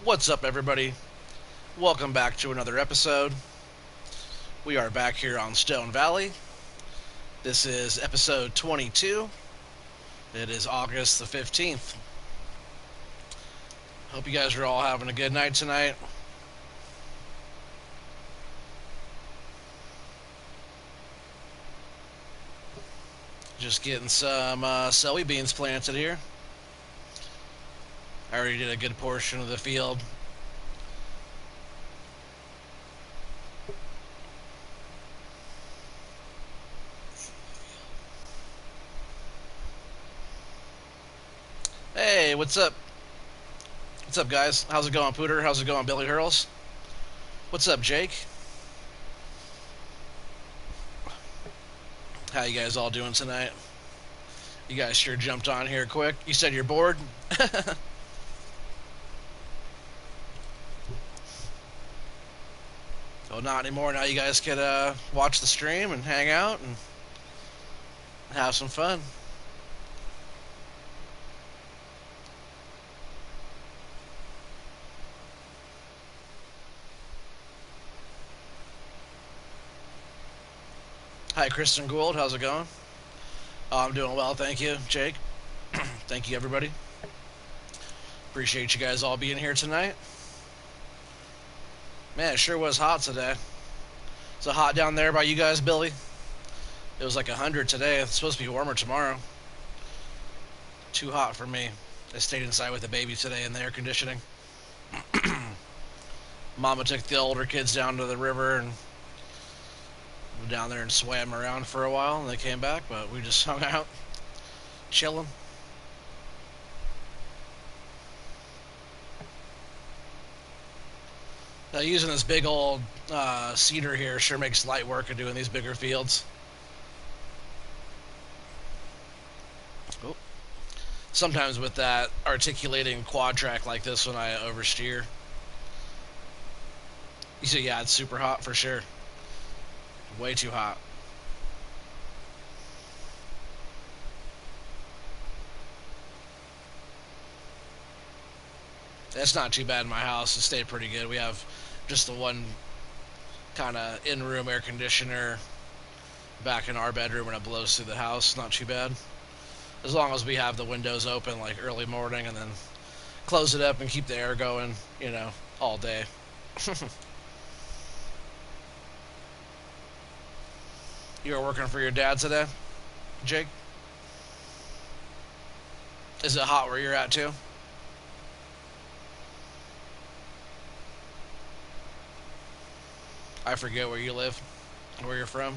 What's up, everybody? Welcome back to another episode. We are back here on Stone Valley. This is episode 22. It is August the 15th. Hope you guys are all having a good night tonight. Just getting some celery beans planted here. I already did a good portion of the field. Hey, what's up? What's up, guys? How's it going, Pooter? How's it going, Billy Hurls? What's up, Jake? How you guys all doing tonight? You guys sure jumped on here quick. You said you're bored? Oh, not anymore. Now you guys could watch the stream and hang out and have some fun. Hi, Kristen Gould. How's it going? Oh, I'm doing well, thank you, Jake. Thank you, everybody. Appreciate you guys all being here tonight. Man, it sure was hot today. Is it hot down there by you guys, Billy? It was like 100 today. It's supposed to be warmer tomorrow. Too hot for me. I stayed inside with the baby today in the air conditioning. Mama took the older kids down to the river and down there and swam around for a while, and they came back, but we just hung out, chilling. Using this big old cedar here sure makes light work of doing these bigger fields. Oh. Sometimes with that articulating quad track like this when I oversteer. You see, yeah, it's super hot for sure. Way too hot. It's not too bad in my house. It stayed pretty good. We have just the one kind of in-room air conditioner back in our bedroom, and it blows through the house. Not too bad. As long as we have the windows open like early morning and then close it up and keep the air going, you know, all day. You were working for your dad today, Jake? Is it hot where you're at too? I forget where you live, where you're from.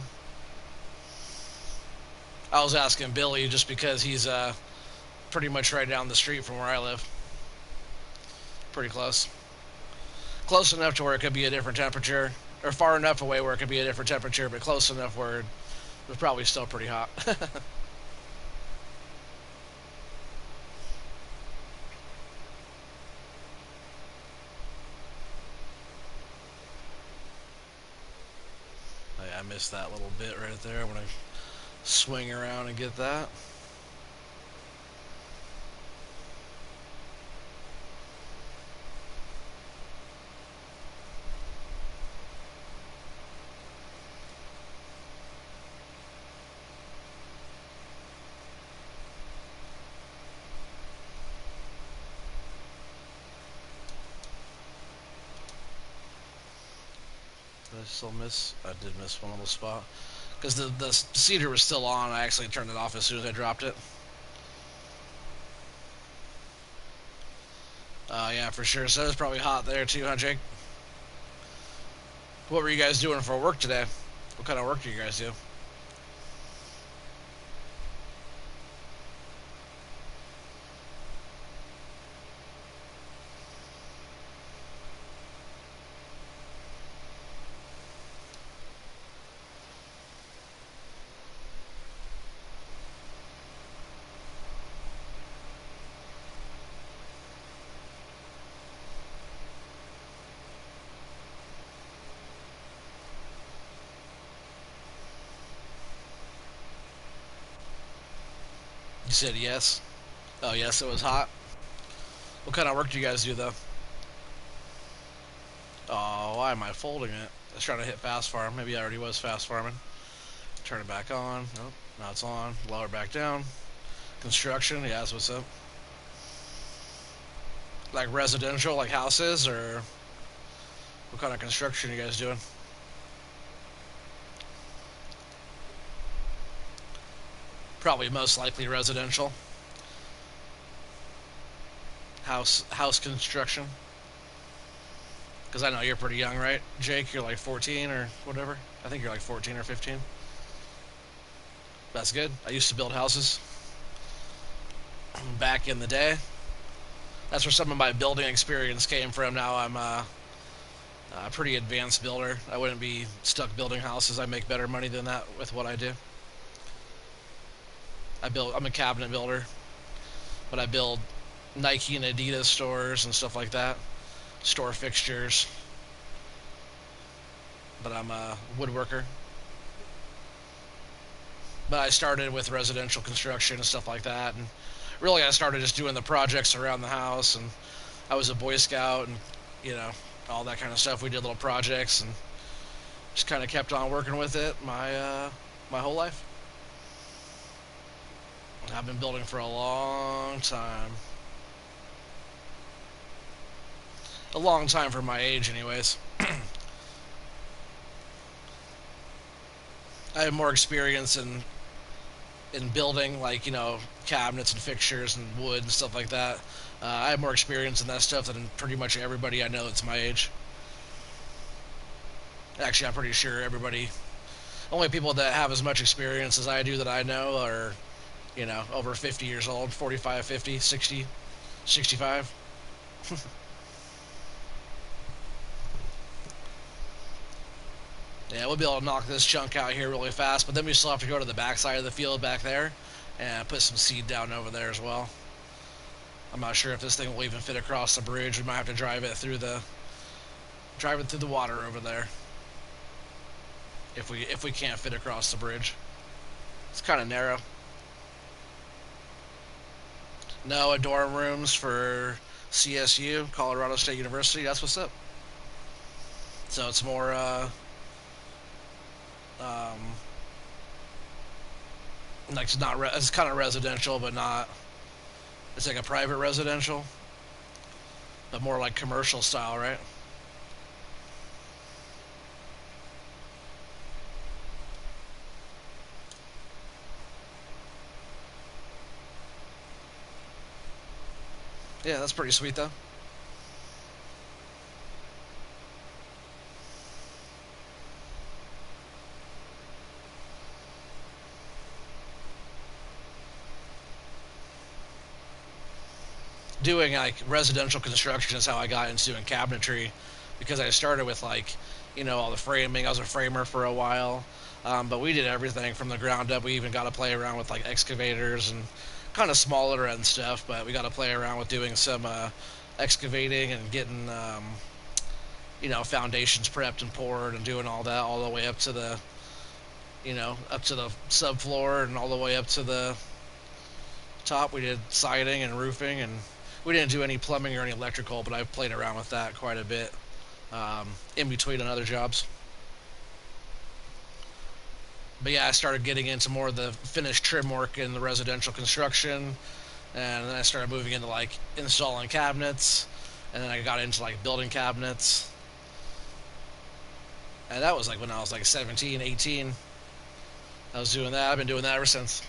I was asking Billy just because he's pretty much right down the street from where I live. Pretty close. Close enough to where it could be a different temperature, or far enough away where it could be a different temperature, but close enough where it was probably still pretty hot. I missed that little bit right there when I swing around and get that. Did I still miss? I did miss one little spot. Because the cedar was still on. I actually turned it off as soon as I dropped it. Yeah, for sure. So it's probably hot there too, huh, Jake? What were you guys doing for work today? What kind of work do you guys do? You said yes. Oh, yes, it was hot. What kind of work do you guys do, though? Oh, why am I folding it? I was trying to hit fast farm. Maybe I already was fast farming. Turn it back on. Nope. Now it's on. Lower back down. Construction. Yeah, that's what's up. Like residential, like houses, or what kind of construction are you guys doing? Probably most likely residential. House construction. Because I know you're pretty young, right? Jake, you're like 14 or whatever. I think you're like 14 or 15. That's good. I used to build houses back in the day. That's where some of my building experience came from. Now I'm a pretty advanced builder. I wouldn't be stuck building houses. I make better money than that with what I do. I'm a cabinet builder, but I build Nike and Adidas stores and stuff like that. Store fixtures. But I'm a woodworker. But I started with residential construction and stuff like that, and really I started just doing the projects around the house, and I was a Boy Scout, and you know all that kind of stuff. We did little projects and just kind of kept on working with it my whole life. I've been building for a long time. A long time for my age, anyways. I have more experience in building, like cabinets and fixtures and wood and stuff like that. I have more experience in that stuff than pretty much everybody I know that's my age. Actually, I'm pretty sure everybody, only people that have as much experience as I do that I know are, over 50 years old, 45, 50, 60, 65. Yeah, we'll be able to knock this chunk out here really fast, but then we still have to go to the back side of the field back there and put some seed down over there as well. I'm not sure if this thing will even fit across the bridge. We might have to drive it through the water over there if we can't fit across the bridge. It's kind of narrow. No, dorm rooms for CSU, Colorado State University. That's what's up. So it's more um, like it's kind of residential, but not. It's like a private residential, but more like commercial style, right? Yeah, that's pretty sweet though. Doing like residential construction is how I got into doing cabinetry, because I started with like all the framing. I was a framer for a while, but we did everything from the ground up. We even got to play around with like excavators and kind of smaller end stuff, but we got to play around with doing some excavating and getting foundations prepped and poured and doing all that all the way up to the up to the subfloor and all the way up to the top. We did siding and roofing, and we didn't do any plumbing or any electrical, but I played around with that quite a bit in between on other jobs. But yeah, I started getting into more of the finished trim work in the residential construction, and then I started moving into like installing cabinets, and then I got into like building cabinets, and that was like when I was like 17, 18. I was doing that. I've been doing that ever since.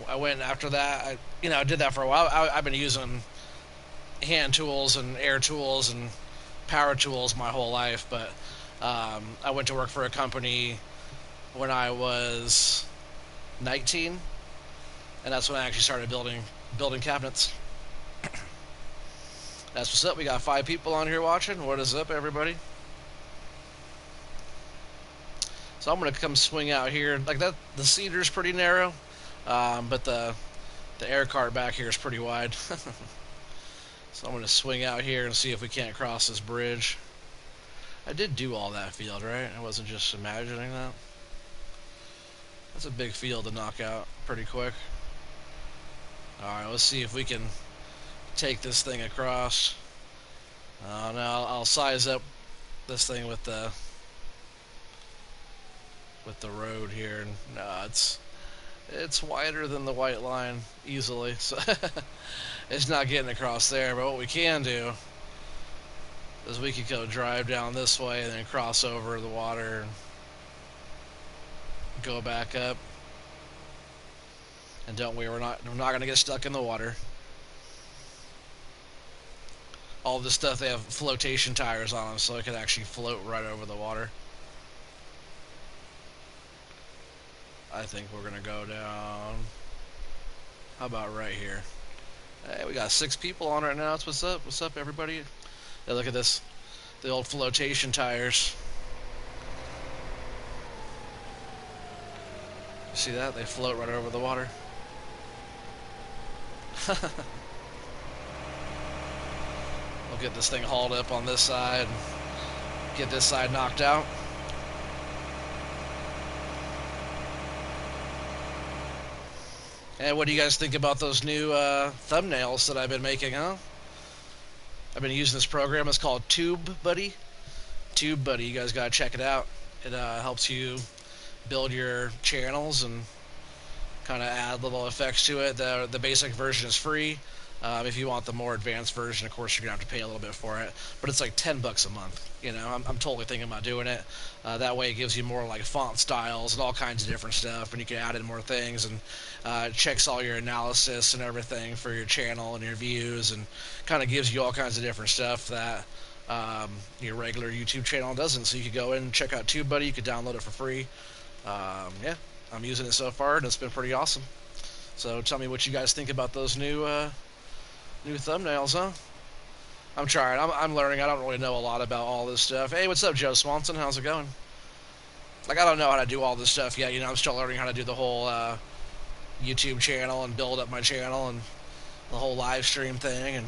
I went after that. I did that for a while. I've been using hand tools and air tools and power tools my whole life, but I went to work for a company when I was 19, and that's when I actually started building cabinets. That's what's up. We got 5 people on here watching. What is up, everybody? So I'm gonna come swing out here like that. The cedar's pretty narrow, but the air cart back here is pretty wide. So I'm gonna swing out here and see if we can't cross this bridge. I did do all that field, right? I wasn't just imagining that. That's a big field to knock out pretty quick. Alright, let's see if we can take this thing across. Now I'll size up this thing with the road here, and no, it's wider than the white line easily, so it's not getting across there. But what we can do is we could go drive down this way and then cross over the water and go back up. And don't worry, we're not gonna get stuck in the water. All this stuff, they have flotation tires on them, so it can actually float right over the water. I think we're gonna go down. How about right here? Hey, we got 6 people on right now. What's up? What's up, everybody? Hey, look at this. The old flotation tires. See that? They float right over the water. We'll get this thing hauled up on this side and get this side knocked out. And what do you guys think about those new thumbnails that I've been making, huh? I've been using this program. It's called TubeBuddy. TubeBuddy, you guys gotta check it out. It helps you build your channels and kind of add little effects to it. The basic version is free. If you want the more advanced version, of course, you're gonna have to pay a little bit for it. But it's like $10 a month. You know, I'm totally thinking about doing it. That way, it gives you more like font styles and all kinds of different stuff, and you can add in more things. And it checks all your analysis and everything for your channel and your views, and kind of gives you all kinds of different stuff that your regular YouTube channel doesn't. So you could go in and check out TubeBuddy. You could download it for free. Yeah, I'm using it so far, and it's been pretty awesome. So tell me what you guys think about those new thumbnails, huh? I'm trying. I'm learning. I don't really know a lot about all this stuff. Hey, what's up, Joe Swanson? How's it going? Like, I don't know how to do all this stuff yet. You know, I'm still learning how to do the whole YouTube channel and build up my channel and the whole live stream thing. And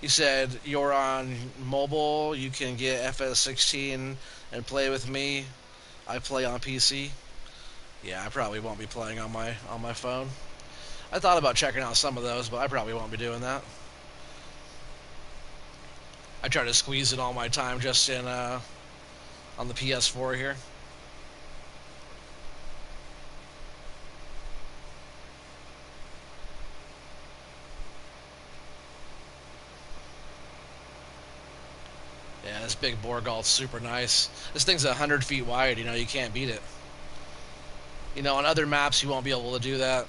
you said you're on mobile. You can get FS16 and play with me. I play on PC. Yeah, I probably won't be playing on my phone. I thought about checking out some of those, but I probably won't be doing that. I try to squeeze in all my time just in on the PS4 here. Yeah, this big Borgalt's super nice. This thing's 100 feet wide. You know, you can't beat it. You know, on other maps, you won't be able to do that.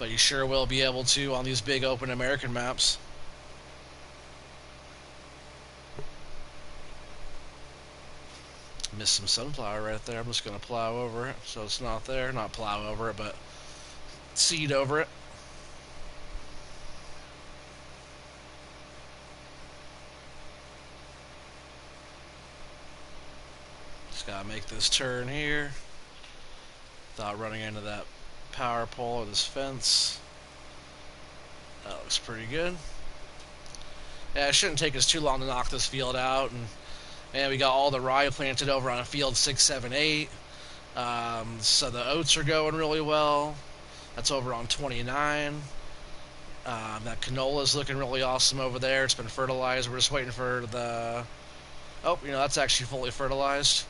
But you sure will be able to on these big open American maps. Missed some sunflower right there. I'm just going to plow over it so it's not there. Not plow over it, but seed over it. Just got to make this turn here without running into that power pole or this fence. That looks pretty good. Yeah, it shouldn't take us too long to knock this field out. And man, we got all the rye planted over on field 6, 7, 8. So the oats are going really well. That's over on 29. That canola is looking really awesome over there. It's been fertilized. We're just waiting for the... Oh, you know, that's actually fully fertilized.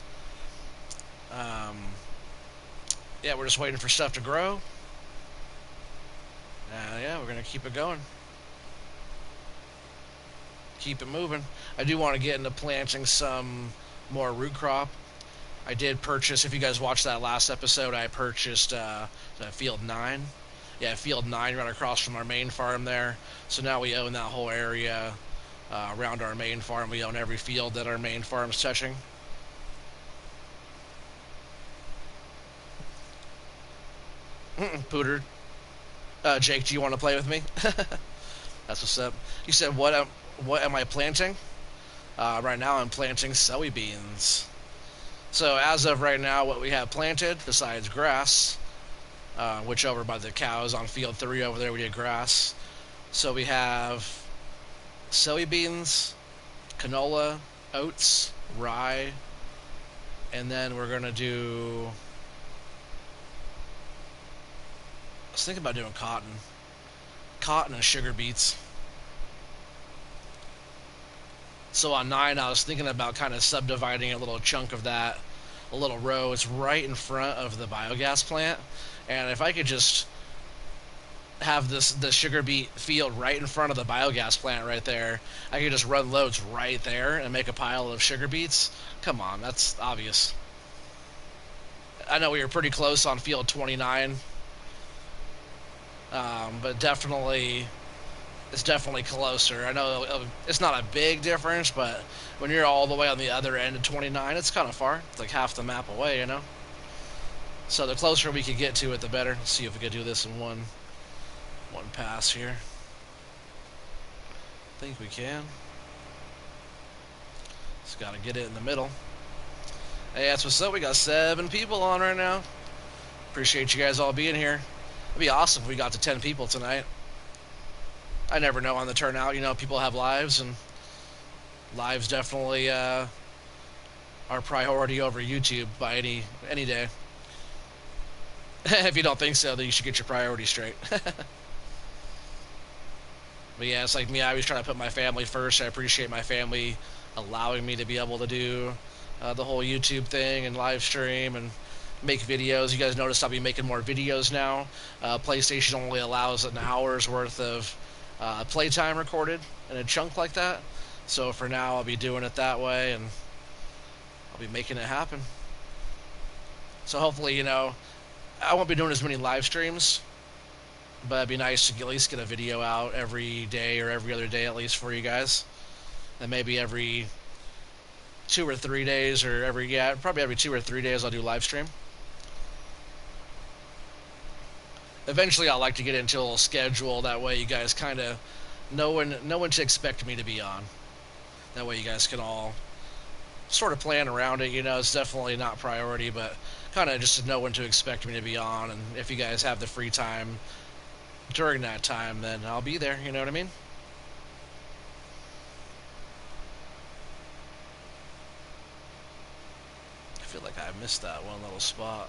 Yeah, we're just waiting for stuff to grow. Yeah, we're going to keep it going. Keep it moving. I do want to get into planting some more root crop. I did purchase, if you guys watched that last episode, I purchased field 9. Yeah, field 9 right across from our main farm there. So now we own that whole area around our main farm. We own every field that our main farm's touching. Pooter. Jake, do you want to play with me? That's what's up. You said, what am I planting? Right now I'm planting soybeans. So as of right now, what we have planted, besides grass, which over by the cows on field 3 over there we did grass. So we have soybeans, canola, oats, rye, and then we're going to do I was thinking about doing cotton and sugar beets. So on 9, I was thinking about kind of subdividing a little chunk of that, a little row. It's right in front of the biogas plant, and if I could just have the sugar beet field right in front of the biogas plant right there, I could just run loads right there and make a pile of sugar beets. Come on, that's obvious. I know we were pretty close on field 29, but definitely it's definitely closer. I know it's not a big difference, but when you're all the way on the other end of 29, it's kind of far. It's like half the map away, you know? So the closer we could get to it, the better. Let's see if we could do this in one pass here. I think we can. Just got to get it in the middle. Hey, that's what's up. We got 7 people on right now. Appreciate you guys all being here. It'd be awesome if we got to 10 people tonight. I never know on the turnout. You know, people have lives, and lives definitely are priority over YouTube by any day. If you don't think so, then you should get your priorities straight. But yeah, it's like me. I always try to put my family first. I appreciate my family allowing me to be able to do the whole YouTube thing and live stream and make videos. You guys notice I'll be making more videos now. PlayStation only allows an hour's worth of playtime recorded in a chunk like that. So for now, I'll be doing it that way, and I'll be making it happen. So hopefully, you know, I won't be doing as many live streams, but it'd be nice to at least get a video out every day or every other day at least for you guys. And maybe every 2 or 3 days, or probably every 2 or 3 days I'll do live stream. Eventually I'll like to get into a little schedule, that way you guys kind of know when to expect me to be on. That way you guys can all sort of plan around it. You know, it's definitely not priority, but kind of just to know when to expect me to be on, and if you guys have the free time during that time, then I'll be there, you know what I mean? I feel like I missed that one little spot.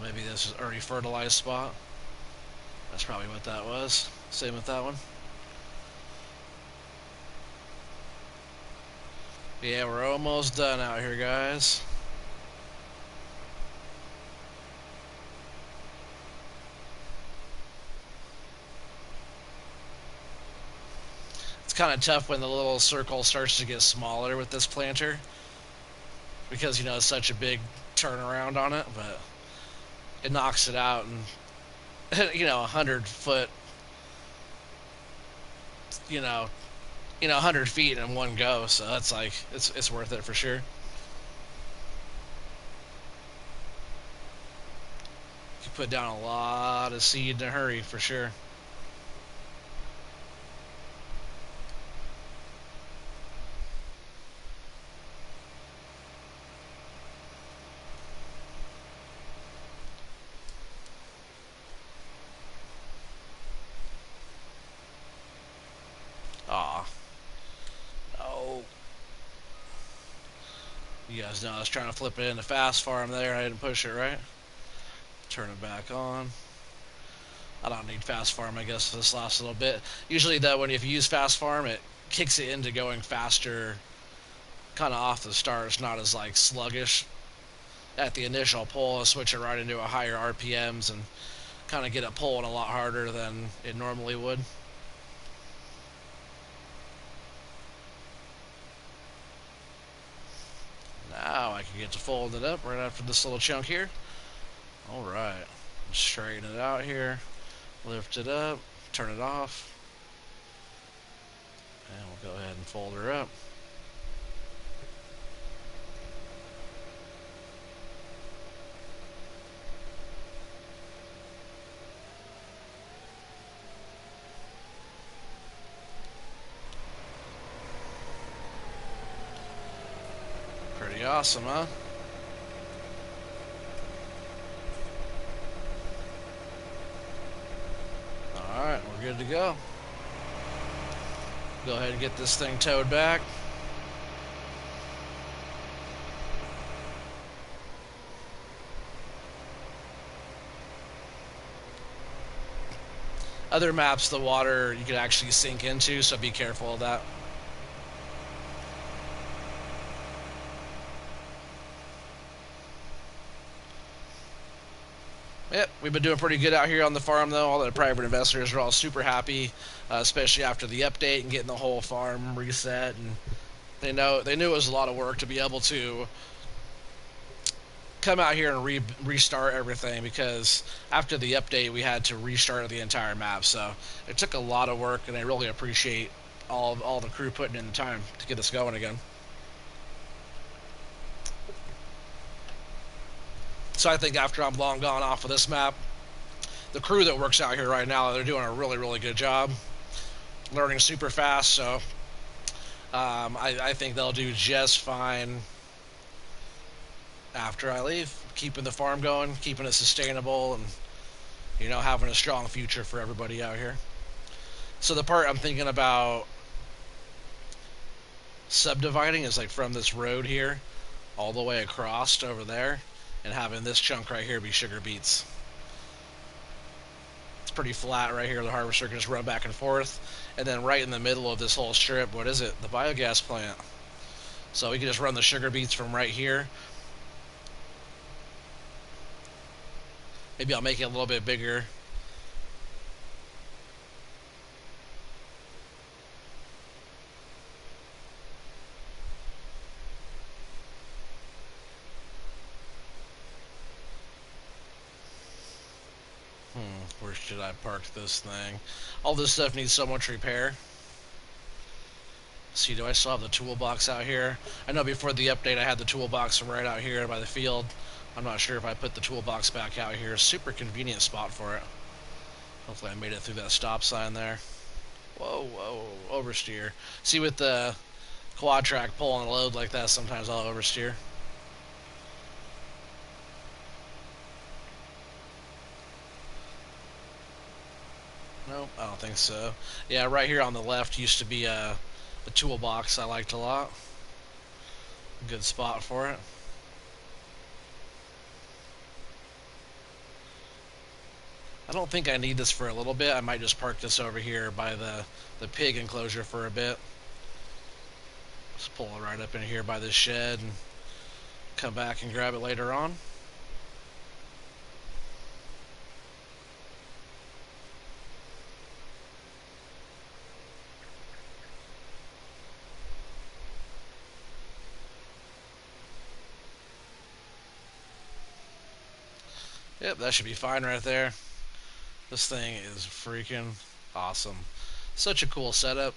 Maybe this is already fertilized spot. That's probably what that was. Same with that one. Yeah, we're almost done out here, guys. It's kind of tough when the little circle starts to get smaller with this planter, because, you know, it's such a big turnaround on it, but it knocks it out, and you know, 100-foot, you know, 100 feet in one go. So that's like it's worth it for sure. You put down a lot of seed in a hurry for sure. Aw. No. You guys know I was trying to flip it into fast farm there. I didn't push it right. Turn it back on. I don't need fast farm, I guess, for this last little bit. Usually, though, when if you use fast farm, it kicks it into going faster, kind of off the start. It's not as like sluggish at the initial pull. I'll switch it right into a higher RPMs and kind of get it pulling a lot harder than it normally would. Now I can get to fold it up right after this little chunk here. Alright, straighten it out here, lift it up, turn it off, and we'll go ahead and fold her up. Pretty awesome, huh? Alright, we're good to go. Go ahead and get this thing towed back. Other maps, the water you could actually sink into, so be careful of that. Yep, we've been doing pretty good out here on the farm, though. All the private investors are all super happy, especially after the update and getting the whole farm reset. And they knew it was a lot of work to be able to come out here and restart everything, because after the update we had to restart the entire map. So it took a lot of work, and I really appreciate all the crew putting in the time to get us going again. So I think after I'm long gone off of this map, the crew that works out here right now, they're doing a really good job, learning super fast. So I think they'll do just fine after I leave, keeping the farm going, keeping it sustainable, and having a strong future for everybody out here. So the part I'm thinking about subdividing is like from this road here all the way across over there, and having this chunk right here be sugar beets. It's pretty flat right here. The harvester can just run back and forth, and then right in the middle of this whole strip, what is it? The biogas plant. So we can just run the sugar beets from right here. Maybe I'll make it a little bit bigger. Where should I park this thing? All this stuff needs so much repair. See, do I still have the toolbox out here? I know before the update I had the toolbox right out here by the field. I'm not sure if I put the toolbox back out here. Super convenient spot for it. Hopefully I made it through that stop sign there. Whoa, oversteer. See, with the quad track pulling a load like that, sometimes I'll oversteer. Nope, I don't think so. Yeah, right here on the left used to be a toolbox I liked a lot. Good spot for it. I don't think I need this for a little bit. I might just park this over here by the pig enclosure for a bit. Just pull it right up in here by this shed and come back and grab it later on. Yep, that should be fine right there. This thing is freaking awesome. Such a cool setup.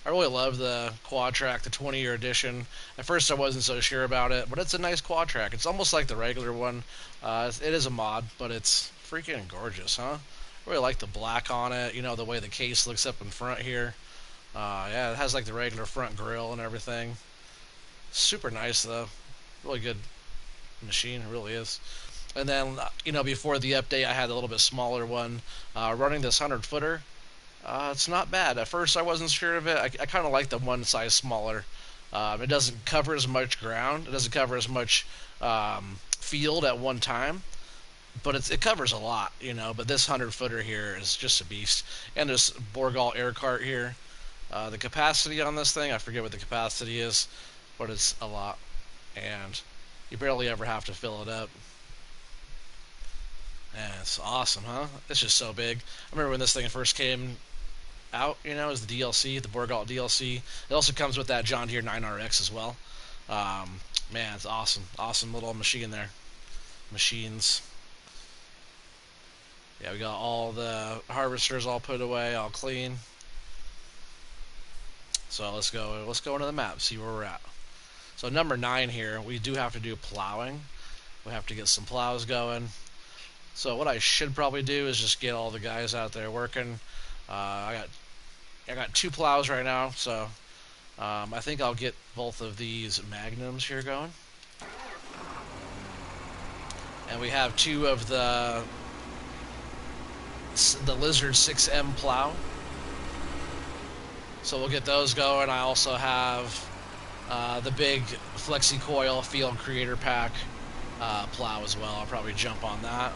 I really love the quad track, the 20-year edition. At first I wasn't so sure about it, but it's a nice quad track. It's almost like the regular one. It is a mod, but it's freaking gorgeous, huh? I really like the black on it, the way the case looks up in front here. Yeah, it has like the regular front grille and everything. Super nice though. Really good machine, it really is. And then, before the update, I had a little bit smaller one. Running this 100-footer, it's not bad. At first, I wasn't sure of it. I kind of like the one size smaller. It doesn't cover as much ground. It doesn't cover as much field at one time. But it covers a lot, But this 100-footer here is just a beast. And this Borgall air cart here. The capacity on this thing, I forget what the capacity is, but it's a lot. And you barely ever have to fill it up. Yeah, it's awesome, huh? It's just so big. I remember when this thing first came out, as the DLC, the Borgalt DLC. It also comes with that John Deere 9RX as well. Man, it's awesome. Awesome little machine there. Machines. Yeah, we got all the harvesters all put away, all clean. So let's go into the map, see where we're at. So number 9 here, we do have to do plowing. We have to get some plows going. So what I should probably do is just get all the guys out there working. I got 2 plows right now, so I think I'll get both of these Magnums here going. And we have 2 of the Lizard 6M plow. So we'll get those going. I also have the big Flexi Coil Field Creator Pack plow as well. I'll probably jump on that.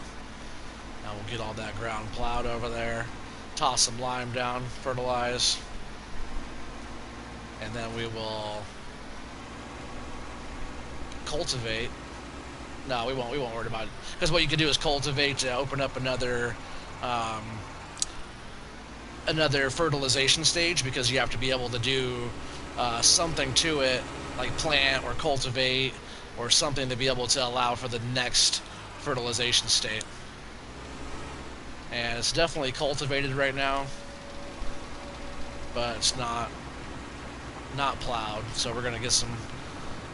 And we'll get all that ground plowed over there. toss some lime down, fertilize, and then we will cultivate. No, we won't. We won't worry about it, because what you can do is cultivate to open up um, another fertilization stage, because you have to be able to do something to it, like plant or cultivate or something, to be able to allow for the next fertilization state. And it's definitely cultivated right now, but it's not plowed. So we're gonna get some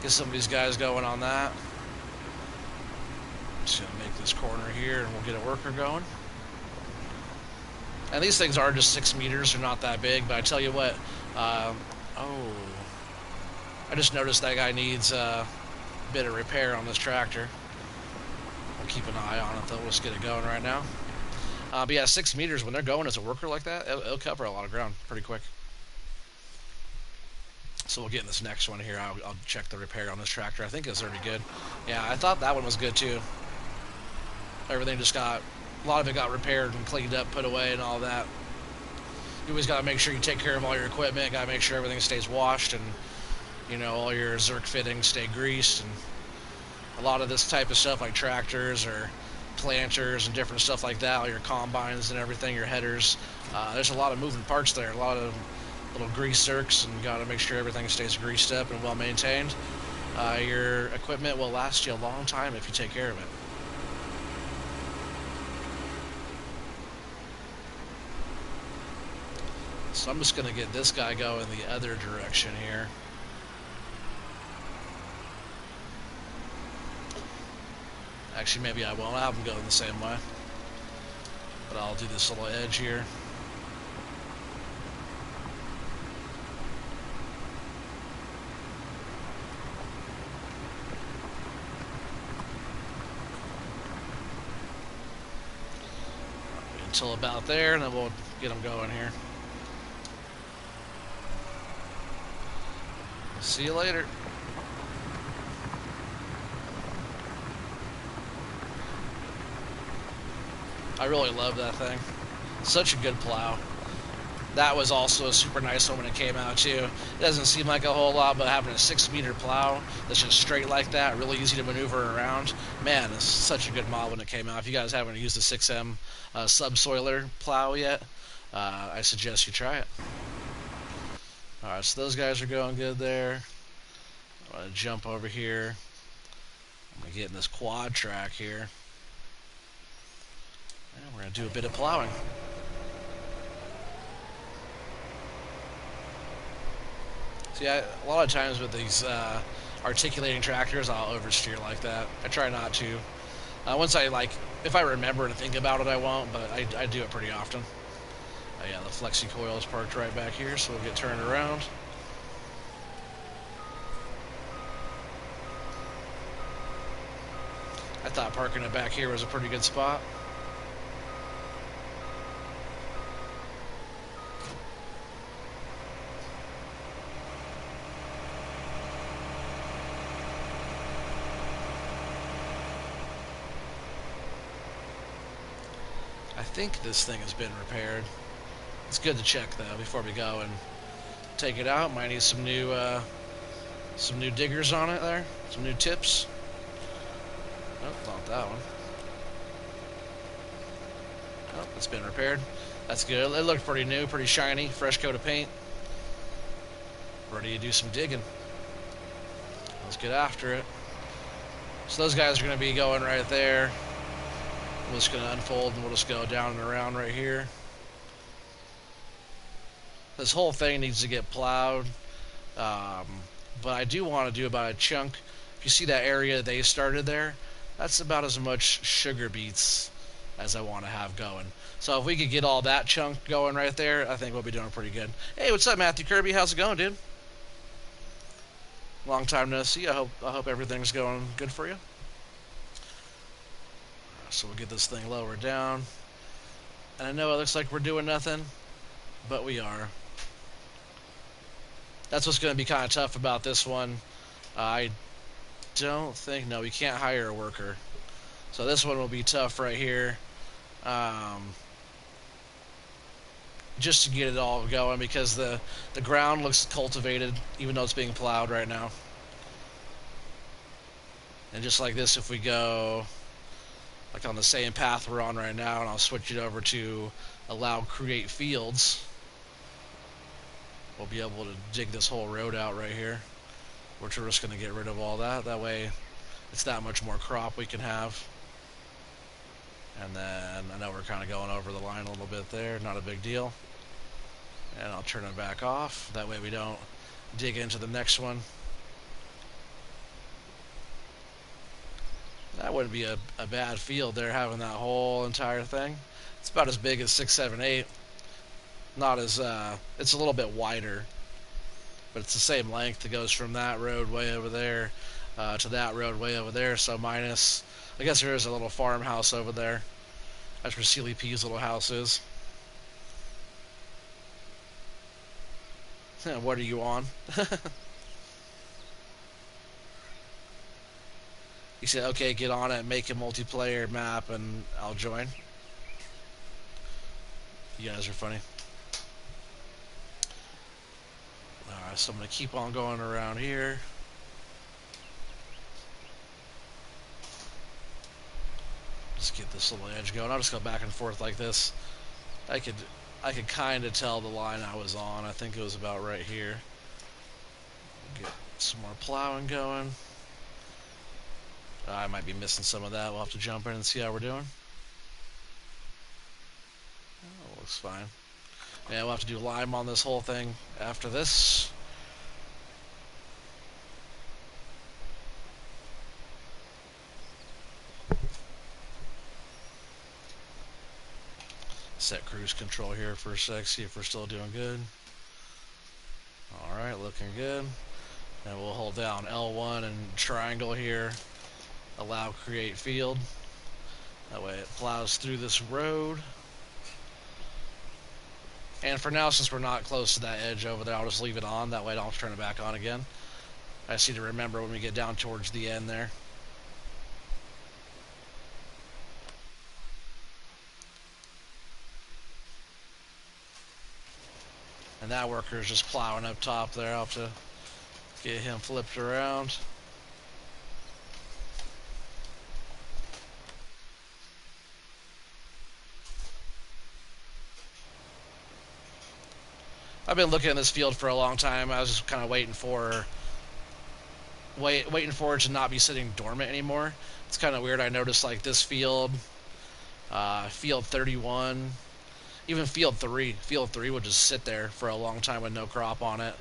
of these guys going on that. Just gonna make this corner here, and we'll get a worker going. And these things are just 6 meters; they're not that big. But I tell you what, oh, I just noticed that guy needs a bit of repair on this tractor. We'll keep an eye on it though. We'll just get it going right now. But yeah, 6 meters, when they're going as a worker like that, it'll cover a lot of ground pretty quick. So we'll get in this next one here. I'll check the repair on this tractor. I think it's already good. Yeah, I thought that one was good too. Everything just got, a lot of it got repaired and cleaned up, put away and all that. You always got to make sure you take care of all your equipment. Got to make sure everything stays washed, and you know, all your Zerk fittings stay greased. And a lot of this type of stuff, like tractors or planters and different stuff like that, all your combines and everything, your headers, there's a lot of moving parts there, a lot of little grease zerks, and you got to make sure everything stays greased up and well maintained. Your equipment will last you a long time if you take care of it. So I'm just going to get this guy going the other direction here. Actually, maybe I won't. I'll have him going the same way. But I'll do this little edge here. Until about there, and then we'll get them going here. See you later. I really love that thing. Such a good plow. That was also a super nice one when it came out too. It doesn't seem like a whole lot, but having a 6 meter plow that's just straight like that, really easy to maneuver around, man, it's such a good mod when it came out. If you guys haven't used the 6M subsoiler plow yet, I suggest you try it. Alright, so those guys are going good there. I'm going to jump over here. I'm going to get in this quad track here. And we're going to do a bit of plowing. See, a lot of times with these articulating tractors, I'll oversteer like that. I try not to. Once I, like, if I remember to think about it, I won't, but I do it pretty often. Yeah, the flexi coil is parked right back here, so we'll get turned around. I thought parking it back here was a pretty good spot. I think this thing has been repaired. It's good to check though before we go and take it out. Might need some new diggers on it there, some new tips. Nope, not that one. Oh, it's been repaired. That's good. It looked pretty new, pretty shiny, fresh coat of paint. Ready to do some digging. Let's get after it. So those guys are going to be going right there. We're just going to unfold and we'll just go down and around right here. This whole thing needs to get plowed. But I do want to do about a chunk. If you see that area they started there, that's about as much sugar beets as I want to have going. So if we could get all that chunk going right there, I think we'll be doing pretty good. Hey, what's up, Matthew Kirby? How's it going, dude? Long time no see. I hope everything's going good for you. So we'll get this thing lower down. And I know it looks like we're doing nothing, but we are. That's what's going to be kind of tough about this one. I don't think, no, we can't hire a worker. So this one will be tough right here. just to get it all going, because the ground looks cultivated even though it's being plowed right now. And just like this, if we go like on the same path we're on right now, and I'll switch it over to allow create fields, we'll be able to dig this whole road out right here. We're just going to get rid of all that. That way it's that much more crop we can have. And then I know we're kind of going over the line a little bit there, not a big deal. And I'll turn it back off. That way we don't dig into the next one. That wouldn't be a bad field there, having that whole entire thing. It's about as big as 6, 7, 8. Not as, it's a little bit wider, but it's the same length. It goes from that road way over there to that road way over there. So minus, I guess there is a little farmhouse over there. That's where Sealy P's little house is. What are you on? He said, okay, get on it, make a multiplayer map, and I'll join. You guys are funny. Alright, so I'm going to keep on going around here. Just get this little edge going. I'll just go back and forth like this. I could kind of tell the line I was on. I think it was about right here. Get some more plowing going. I might be missing some of that. We'll have to jump in and see how we're doing. Oh, looks fine. Yeah, we'll have to do lime on this whole thing after this. Set cruise control here for a sec, see if we're still doing good. Alright, looking good. And we'll hold down L1 and triangle here. Allow create field. That way it plows through this road. And for now, since we're not close to that edge over there, I'll just leave it on. That way I don't have to turn it back on again. I just need to remember when we get down towards the end there. And that worker is just plowing up top there. I'll have to get him flipped around. I've been looking at this field for a long time. I was just kind of waiting for it to not be sitting dormant anymore. It's kind of weird. I noticed like this field, field 31, even field 3. Field 3 would just sit there for a long time with no crop on it.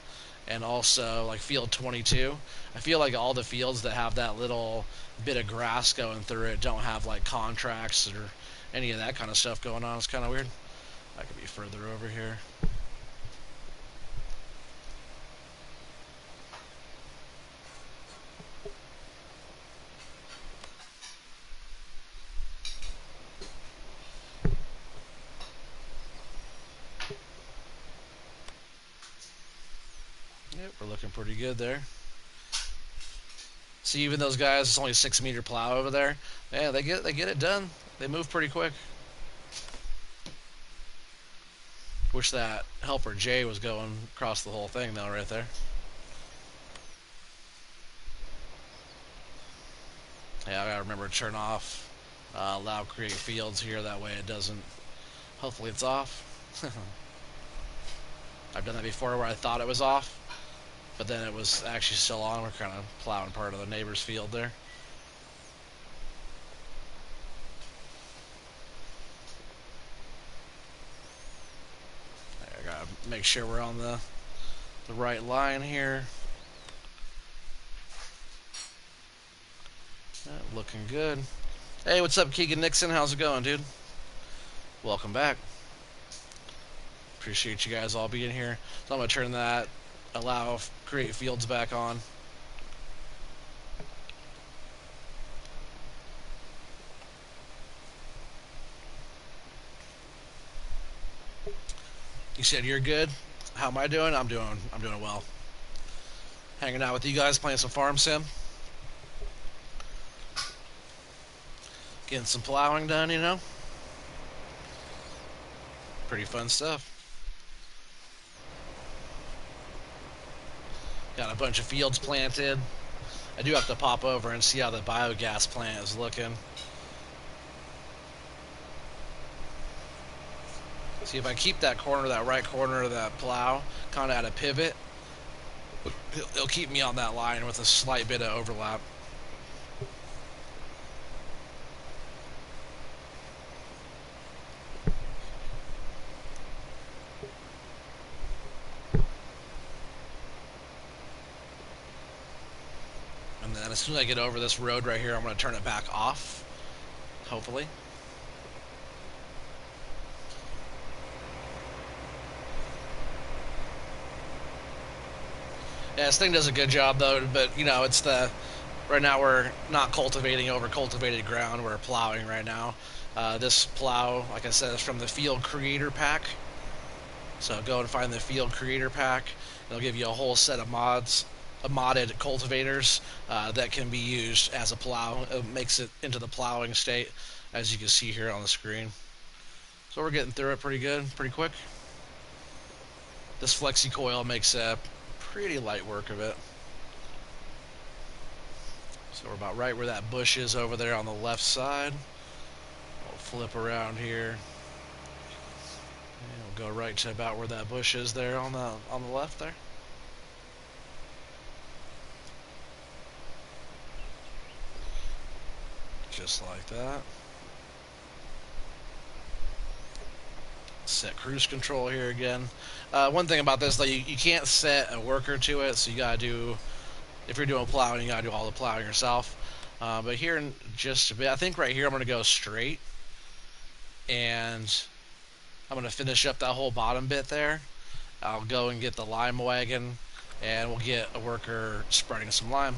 And also like field 22. I feel like all the fields that have that little bit of grass going through it don't have like contracts or any of that kind of stuff going on. It's kind of weird. I could be further over here. Yep, we're looking pretty good there. See, even those guys, it's only 6-meter plow over there. Yeah, they get it done. They move pretty quick. Wish that helper J was going across the whole thing though, right there. Yeah, I gotta remember to turn off allow create fields here. That way it doesn't. Hopefully it's off. I've done that before where I thought it was off, but then it was actually still on. We're kind of plowing part of the neighbor's field there. I gotta make sure we're on the right line here. Looking good. Hey, what's up, Keegan Nixon? How's it going, dude? Welcome back. Appreciate you guys all being here. So I'm gonna turn that allow create fields back on. You said you're good. How am I doing? I'm doing well. Hanging out with you guys, playing some farm sim. Getting some plowing done, you know. Pretty fun stuff. Got a bunch of fields planted. I do have to pop over and see how the biogas plant is looking. See, if I keep that corner, that right corner of that plow kind of at a pivot, it'll keep me on that line with a slight bit of overlap. And then as soon as I get over this road right here, I'm going to turn it back off, hopefully. Yeah, this thing does a good job though, but you know, it's the right now we're not cultivating over cultivated ground. We're plowing right now. This plow, like I said, is from the Field Creator Pack. So go and find the Field Creator Pack. It'll give you a whole set of mods, modded cultivators that can be used as a plow. It makes it into the plowing state, as you can see here on the screen. So we're getting through it pretty good, pretty quick. This flexi coil makes pretty light work of it. So we're about right where that bush is over there on the left side. We'll flip around here. And we'll go right to about where that bush is there on the left there. Just like that. Set cruise control here again. One thing about this, though, you can't set a worker to it, so you gotta do, if you're doing plowing, you gotta do all the plowing yourself. But here in just a bit, I think right here I'm gonna go straight, and I'm gonna finish up that whole bottom bit there. I'll go and get the lime wagon, and we'll get a worker spreading some lime.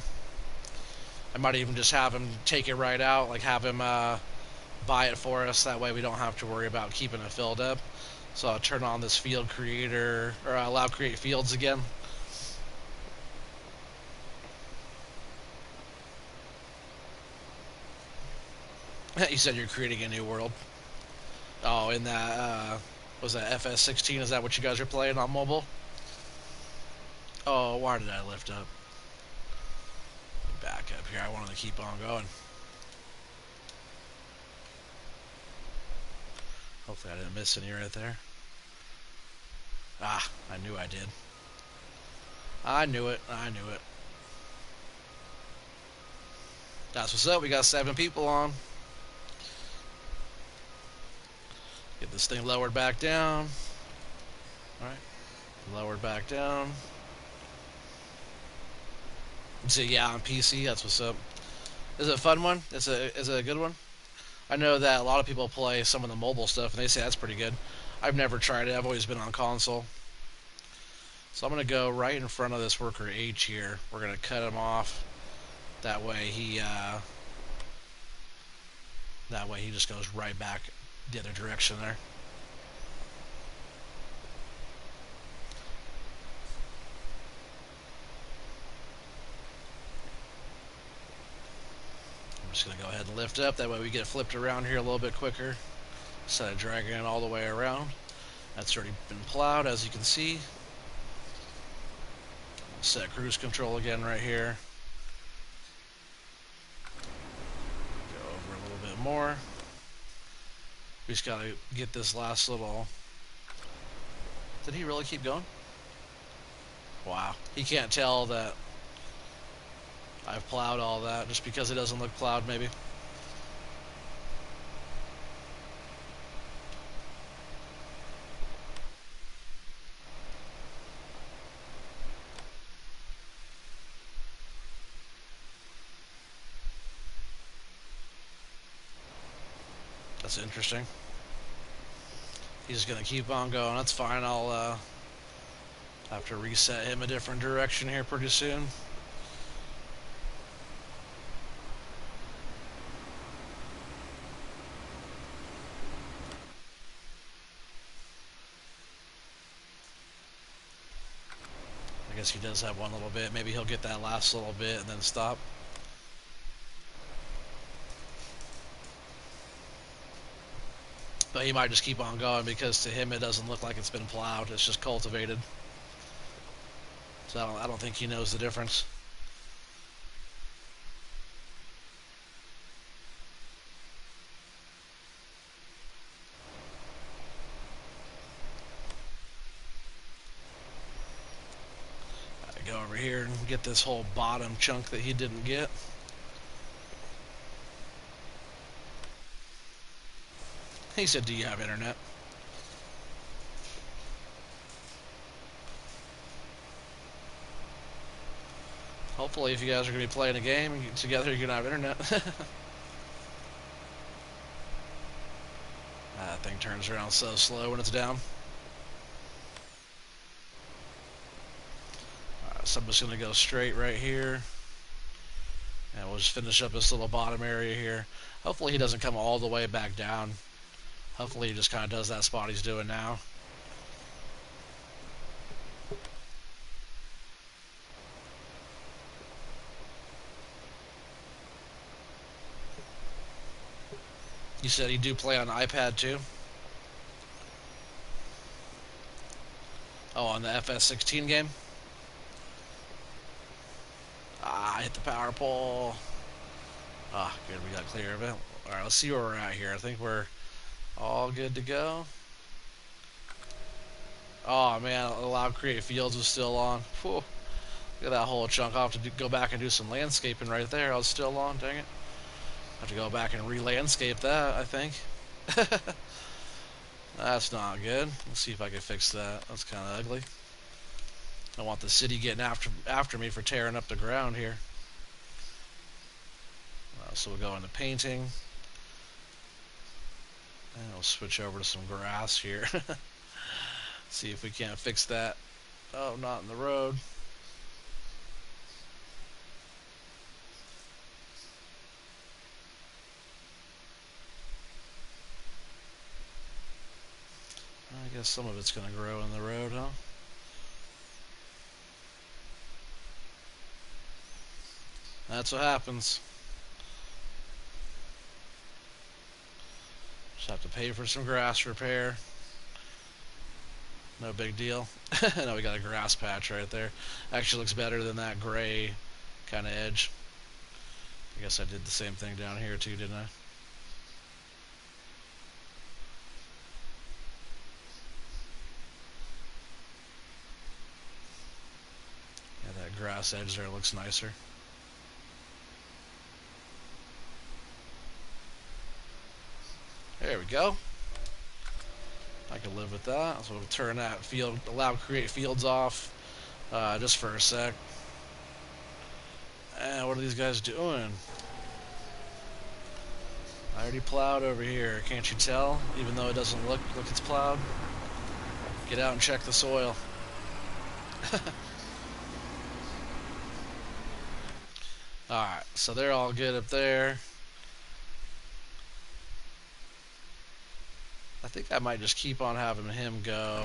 I might even just have him take it right out, like have him buy it for us. That way we don't have to worry about keeping it filled up. So I'll turn on this field creator, or allow create fields again. You said you're creating a new world. Oh, in that, was that FS16? Is that what you guys are playing on mobile? Oh, why did I lift up? Back up here. I wanted to keep on going. Hopefully I didn't miss any right there. Ah, I knew I did. I knew it. I knew it. That's what's up. We got 7 people on. Get this thing lowered back down. Alright. Lowered back down. So yeah, on PC, that's what's up. Is it a fun one? Is it a good one? I know that a lot of people play some of the mobile stuff, and they say that's pretty good. I've never tried it. I've always been on console. So I'm going to go right in front of this worker H here. We're going to cut him off. That way he just goes right back the other direction there. I'm just going to go ahead and lift up. That way we get flipped around here a little bit quicker instead of dragging it all the way around. That's already been plowed, as you can see. Set cruise control again right here. Go over a little bit more. We just gotta get this last little... Did he really keep going? Wow. He can't tell that I've plowed all that just because it doesn't look plowed, maybe. That's interesting. He's just gonna keep on going. That's fine. I'll have to reset him a different direction here pretty soon. I guess he does have one little bit. Maybe he'll get that last little bit and then stop. But he might just keep on going because to him it doesn't look like it's been plowed. It's just cultivated. So I don't think he knows the difference. I go over here and get this whole bottom chunk that he didn't get. He said, "Do you have internet?" Hopefully, if you guys are going to be playing a game together, you're going to have internet. That thing turns around so slow when it's down. So I'm just going to go straight right here. And we'll just finish up this little bottom area here. Hopefully he doesn't come all the way back down. Hopefully he just kind of does that spot he's doing now. You said you do play on iPad too? Oh, on the FS16 game? Ah, I hit the power pole. Ah, good, we got clear of it. Alright, let's see where we're at here. I think we're all good to go. Oh man, allow create fields is still on. Whew. Look at that whole chunk. I'll have to go back and do some landscaping right there. I was still on, dang it. I have to go back and re-landscape that, I think. That's not good. Let's see if I can fix that. That's kind of ugly. I want the city getting after me for tearing up the ground here. So we'll go into painting. And we'll switch over to some grass here. See if we can't fix that. Oh, not in the road. I guess some of it's going to grow in the road, huh? That's what happens. Just have to pay for some grass repair. No big deal. Now we got a grass patch right there. Actually looks better than that gray kind of edge. I guess I did the same thing down here too, didn't I? Yeah, that grass edge there looks nicer. There we go. I can live with that. So we'll turn that field, allow create fields off just for a sec. And what are these guys doing? I already plowed over here. Can't you tell? Even though it doesn't look like it's plowed. Get out and check the soil. Alright, so they're all good up there. I think I might just keep on having him go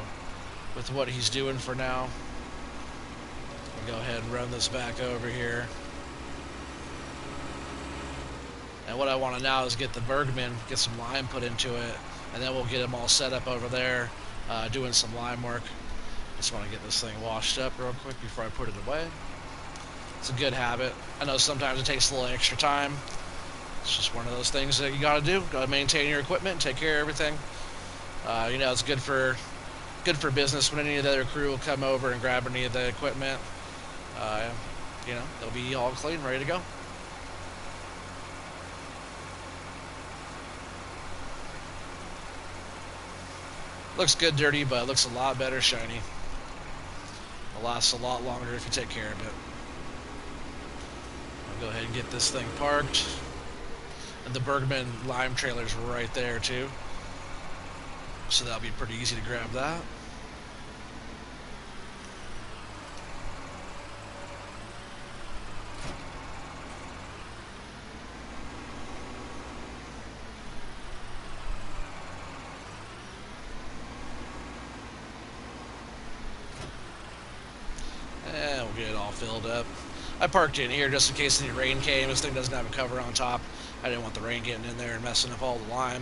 with what he's doing for now. I'll go ahead and run this back over here. And what I want to now is get the Bergman, get some lime put into it, and then we'll get him all set up over there doing some lime work. Just want to get this thing washed up real quick before I put it away. It's a good habit. I know sometimes it takes a little extra time. It's just one of those things that you got to do. Got to maintain your equipment and take care of everything. You know, it's good for business when any of the other crew will come over and grab any of the equipment. You know, they'll be all clean, ready to go. Looks good dirty, but it looks a lot better shiny. It lasts a lot longer if you take care of it. I'll go ahead and get this thing parked. And the Bergman lime trailer's right there too. So that'll be pretty easy to grab that. And we'll get it all filled up. I parked in here just in case any rain came. This thing doesn't have a cover on top. I didn't want the rain getting in there and messing up all the lime.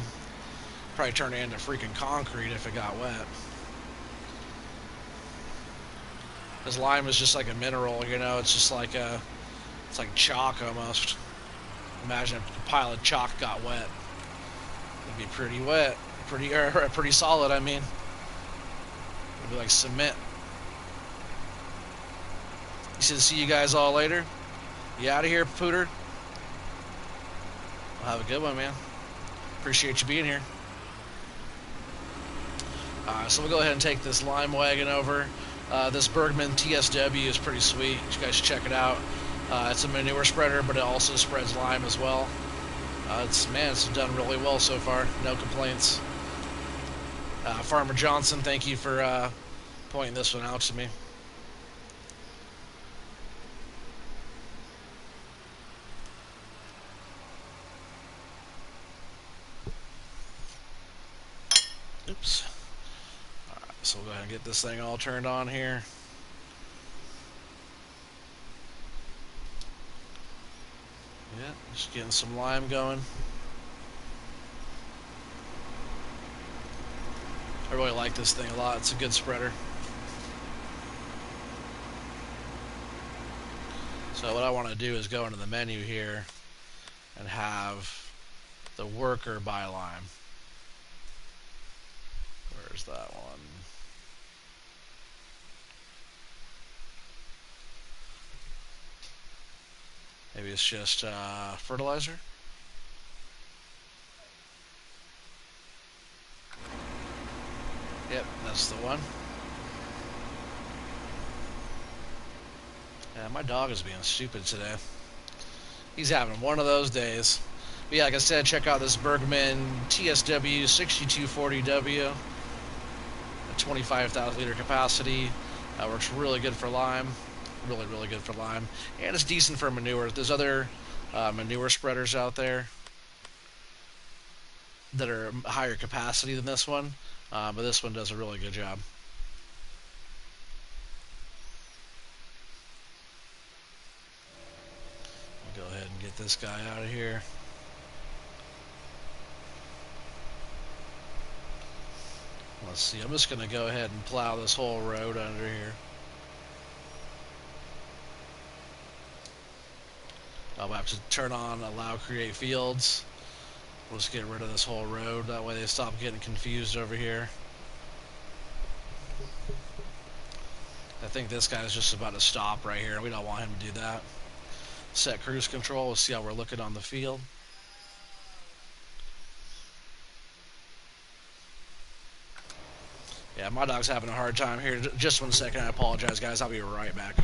Probably turn it into freaking concrete if it got wet. Because lime is just like a mineral, you know. It's just like it's like chalk almost. Imagine if a pile of chalk got wet. It'd be pretty wet, pretty solid. I mean, it'd be like cement. He said, "See you guys all later. You out of here, Pooter." Well, have a good one, man. Appreciate you being here. So we'll go ahead and take this lime wagon over. This Bergman TSW is pretty sweet. You guys should check it out. It's a manure spreader, but it also spreads lime as well. It's done really well so far. No complaints. Farmer Johnson, thank you for pointing this one out to me. Oops. Alright, so we'll go ahead and get this thing all turned on here. Yeah, just getting some lime going. I really like this thing a lot. It's a good spreader. So what I want to do is go into the menu here and have the worker buy lime. Where's that one? Maybe it's just fertilizer. Yep, that's the one. Yeah, my dog is being stupid today. He's having one of those days. But yeah, like I said, check out this Bergman TSW 6240W. A 25,000 liter capacity. Works really good for lime. Really, really good for lime. And it's decent for manure. There's other manure spreaders out there that are higher capacity than this one. But this one does a really good job. Go ahead and get this guy out of here. Let's see, I'm just going to go ahead and plow this whole road under here. I'll have to turn on allow create fields. We'll just get rid of this whole road. That way they stop getting confused over here. I think this guy's just about to stop right here. We don't want him to do that. Set cruise control. We'll see how we're looking on the field. Yeah, my dog's having a hard time here. Just 1 second. I apologize, guys. I'll be right back.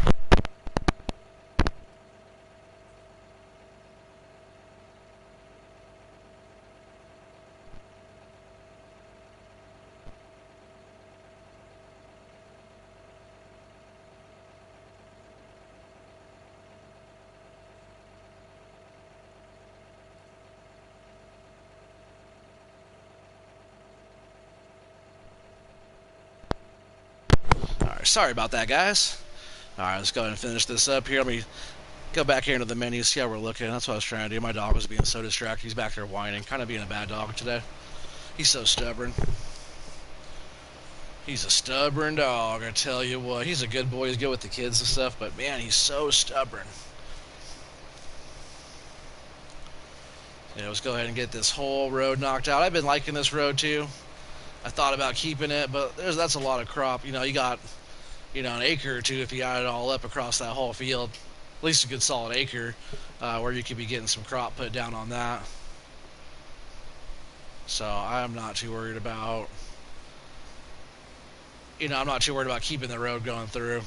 Alright, sorry about that, guys. Alright, let's go ahead and finish this up here. Let me go back here into the menu, see how we're looking. That's what I was trying to do. My dog was being so distracted. He's back there whining, kind of being a bad dog today. He's so stubborn. He's a stubborn dog, I tell you what. He's a good boy. He's good with the kids and stuff, but man, he's so stubborn. Yeah, let's go ahead and get this whole road knocked out. I've been liking this road too. I thought about keeping it, but that's a lot of crop. You know, you got, an acre or two if you got it all up across that whole field. At least a good solid acre where you could be getting some crop put down on that. So I'm not too worried about, I'm not too worried about keeping the road going through.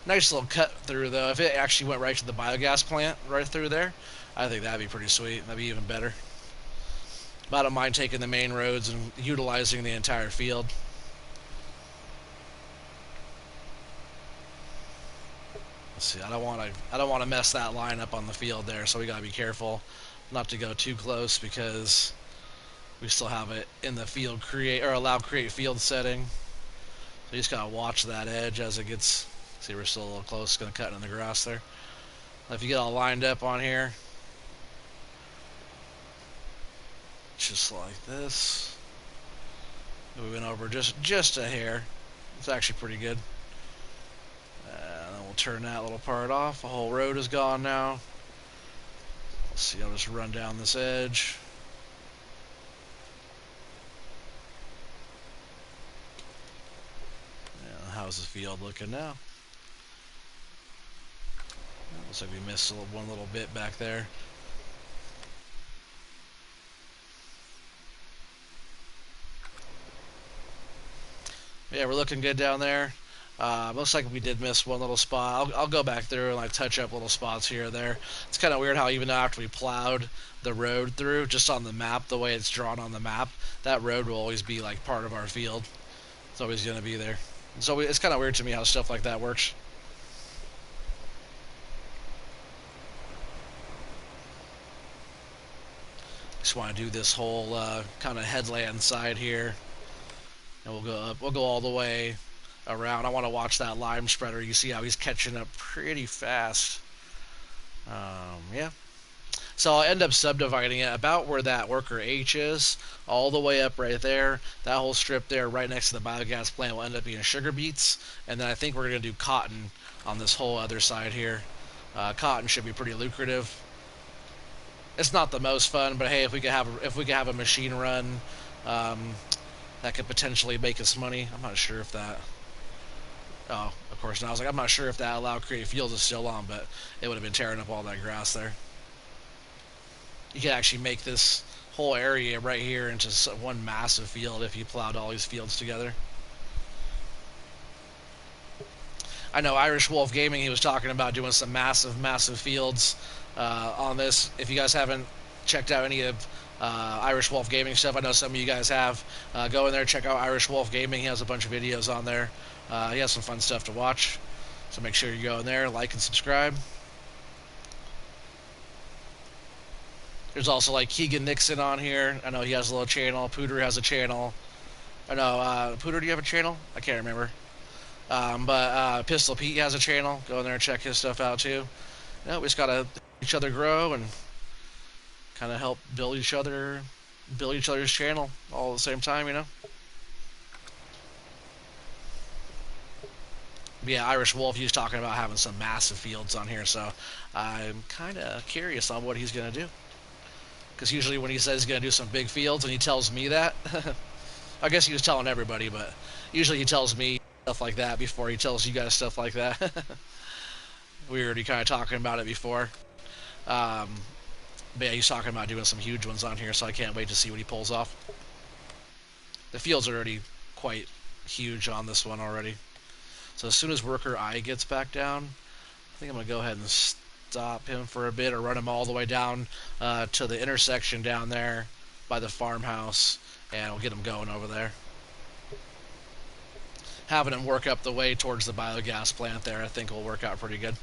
Nice little cut through though. If it actually went right to the biogas plant right through there, I think that'd be pretty sweet. That'd be even better. But I don't mind taking the main roads and utilizing the entire field. Let's see. I don't want to mess that line up on the field there, so we gotta be careful not to go too close because we still have it in the field create or allow create field setting. So you just gotta watch that edge as it gets. See, we're still a little close. Gonna cut in the grass there. If you get all lined up on here, just like this, moving over just a hair. It's actually pretty good. We'll turn that little part off. The whole road is gone now. Let's see, I'll just run down this edge. Yeah, how's the field looking now? Looks like we missed one little bit back there. Yeah, we're looking good down there. Looks like we did miss one little spot. I'll go back through and like touch up little spots here or there. It's kind of weird how even after we plowed the road through, just on the map, the way it's drawn on the map, that road will always be like part of our field. It's always going to be there. So it's kind of weird to me how stuff like that works. Just want to do this whole kind of headland side here, and we'll go up. We'll go all the way around. I want to watch that lime spreader. You see how he's catching up pretty fast. Yeah. So I'll end up subdividing it about where that worker H is, all the way up right there. That whole strip there, right next to the biogas plant, will end up being sugar beets, and then I think we're going to do cotton on this whole other side here. Cotton should be pretty lucrative. It's not the most fun, but hey, if we could have a machine run, that could potentially make us money. I'm not sure if that. Oh, of course not. I was like, I'm not sure if that allow creative fields is still on, but it would have been tearing up all that grass there. You could actually make this whole area right here into one massive field if you plowed all these fields together. I know Irish Wolf Gaming, he was talking about doing some massive fields on this. If you guys haven't checked out any of Irish Wolf Gaming stuff, I know some of you guys have. Go in there, check out Irish Wolf Gaming. He has a bunch of videos on there. He has some fun stuff to watch. So make sure you go in there, like and subscribe. There's also like Keegan Nixon on here. I know he has a little channel. Pooter has a channel. I know, Pooter, do you have a channel? I can't remember. But Pistol Pete has a channel. Go in there and check his stuff out too. You know, we just gotta each other grow and kind of help build each other's channel all at the same time, you know. But yeah, Irish Wolf, he was talking about having some massive fields on here, so I'm kind of curious on what he's gonna do. Because usually when he says he's gonna do some big fields and he tells me that, I guess he was telling everybody, but usually he tells me stuff like that before he tells you guys stuff like that. We were already kind of talking about it before. But yeah, he's talking about doing some huge ones on here, so I can't wait to see what he pulls off. The fields are already quite huge on this one already. So as soon as worker I gets back down, I think I'm going to go ahead and stop him for a bit or run him all the way down to the intersection down there by the farmhouse, and we'll get him going over there. Having him work up the way towards the biogas plant there, I think will work out pretty good.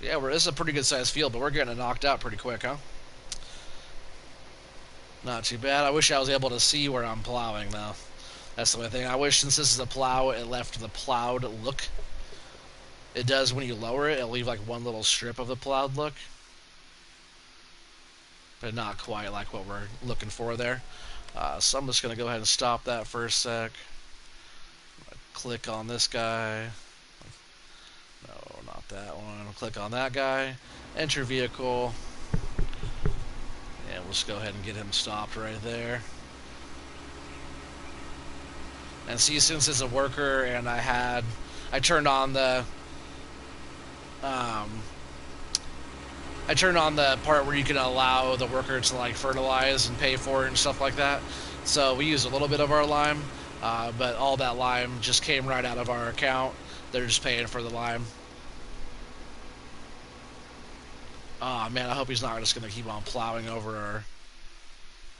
Yeah, this is a pretty good sized field, but we're getting it knocked out pretty quick, huh? Not too bad. I wish I was able to see where I'm plowing, though. That's the only thing. I wish, since this is a plow, it left the plowed look. It does when you lower it. It'll leave like one little strip of the plowed look. But not quite like what we're looking for there. So I'm just going to go ahead and stop that for a sec. Click on this guy. No, not that one. Click on that guy. Enter vehicle. And we'll just go ahead and get him stopped right there. And see, since it's a worker and I turned on the part where you can allow the worker to like fertilize and pay for it and stuff like that. So we used a little bit of our lime, but all that lime just came right out of our account. They're just paying for the lime. Oh man, I hope he's not just going to keep on plowing over our...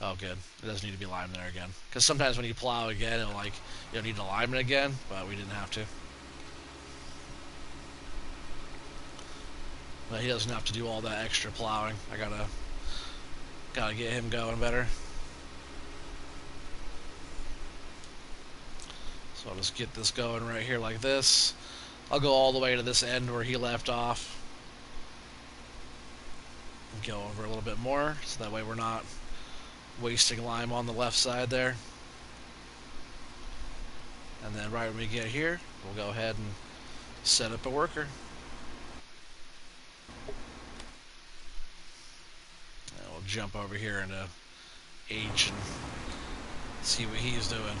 Oh good, it doesn't need to be limed there again. Because sometimes when you plow again, it'll like, you'll need to lime it again, but we didn't have to. But he doesn't have to do all that extra plowing. I gotta get him going better. So I'll just get this going right here like this. I'll go all the way to this end where he left off. go over a little bit more, so that way we're not wasting lime on the left side there. And then right when we get here, we'll go ahead and set up a worker. And we'll jump over here into H and see what he's doing.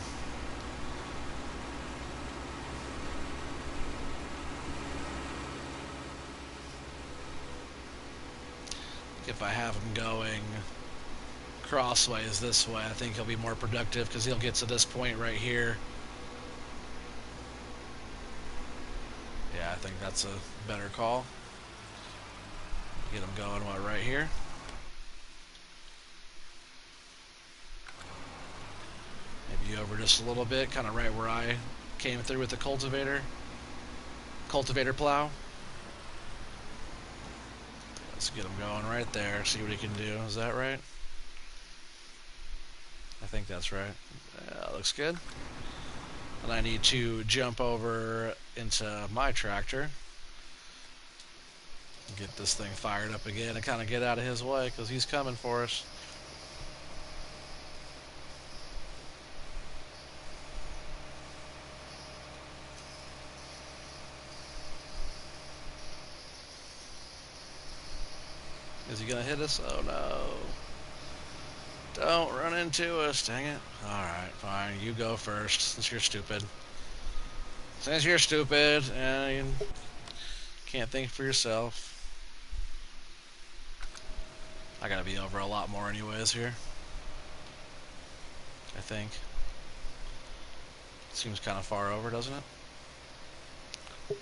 If I have him going crossways this way, I think he'll be more productive because he'll get to this point right here. Yeah, I think that's a better call. Get him going right here. Maybe over just a little bit, kind of right where I came through with the cultivator plow. Let's get him going right there, see what he can do. Is that right? I think that's right. That looks good. And I need to jump over into my tractor. Get this thing fired up again and kind of get out of his way because he's coming for us. Is he gonna hit us? Oh no. Don't run into us, dang it. Alright, fine, you go first, since you're stupid. Since you're stupid, and you can't think for yourself. I gotta be over a lot more anyways here. I think. Seems kind of far over, doesn't it?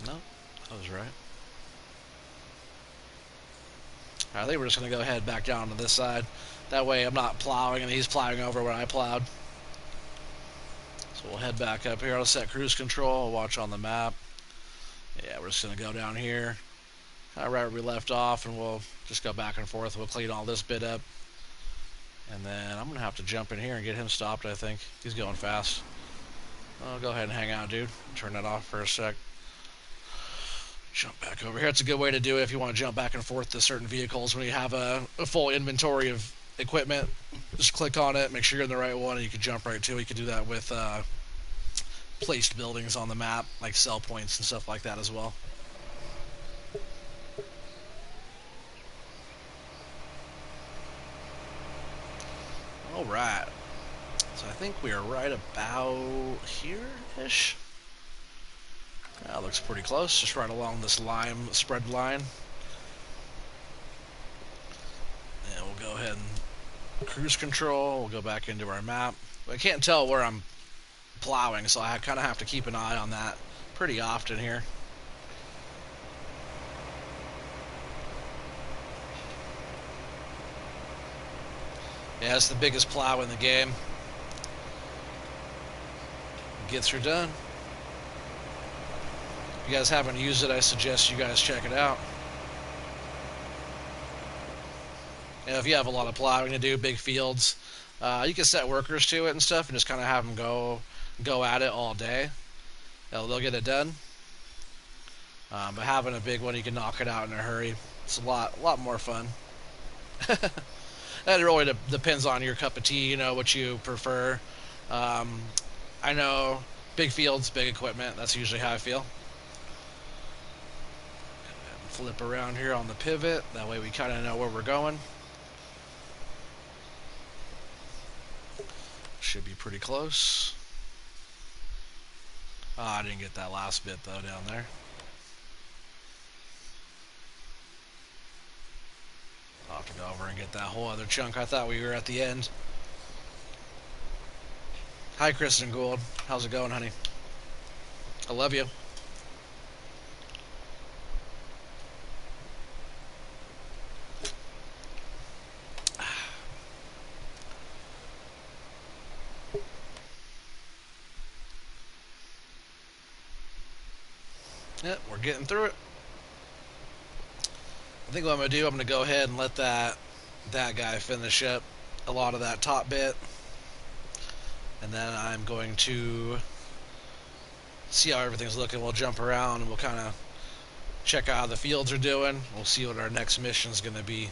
No, I was right. I think we're just going to go ahead back down to this side. That way I'm not plowing and he's plowing over where I plowed. So we'll head back up here. I'll set cruise control. I'll watch on the map. Yeah, we're just going to go down here. Right where we left off, and we'll just go back and forth. We'll clean all this bit up. And then I'm going to have to jump in here and get him stopped, I think. He's going fast. I'll go ahead and hang out, dude. Turn that off for a sec. Jump back over here. It's a good way to do it if you want to jump back and forth to certain vehicles when you have a full inventory of equipment. Just click on it, make sure you're in the right one, and you can jump right to it. You can do that with placed buildings on the map, like sell points and stuff like that as well. Alright. So I think we are right about here-ish. That looks pretty close, just right along this lime spread line. And we'll go ahead and cruise control. We'll go back into our map. I can't tell where I'm plowing, so I kind of have to keep an eye on that pretty often here. Yeah, it's the biggest plow in the game. Gets her done. If you guys haven't used it, I suggest you guys check it out. And if you have a lot of plowing to do, big fields, you can set workers to it and stuff, and just kind of have them go at it all day. They'll get it done. But having a big one, you can knock it out in a hurry. It's a lot more fun. That really depends on your cup of tea, you know, what you prefer. I know big fields, big equipment. That's usually how I feel. Flip around here on the pivot. That way we kind of know where we're going. Should be pretty close. Oh, I didn't get that last bit though down there. I'll have to go over and get that whole other chunk. I thought we were at the end. Hi, Kristen Gould. How's it going, honey? I love you. Yep, we're getting through it. I think what I'm going to do, I'm going to go ahead and let that guy finish up a lot of that top bit. And then I'm going to see how everything's looking. We'll jump around and we'll kind of check out how the fields are doing. We'll see what our next mission is going to be.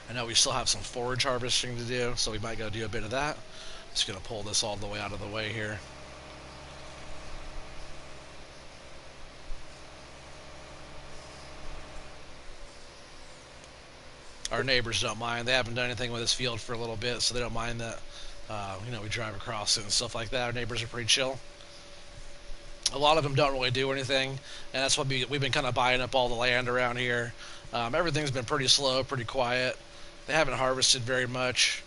I know we still have some forage harvesting to do, so we might go do a bit of that. Just going to pull this all the way out of the way here. Our neighbors don't mind. They haven't done anything with this field for a little bit, so they don't mind that. We drive across it and stuff like that. Our neighbors are pretty chill. A lot of them don't really do anything, and that's what we've been kind of buying up all the land around here. Everything's been pretty slow, pretty quiet. They haven't harvested very much,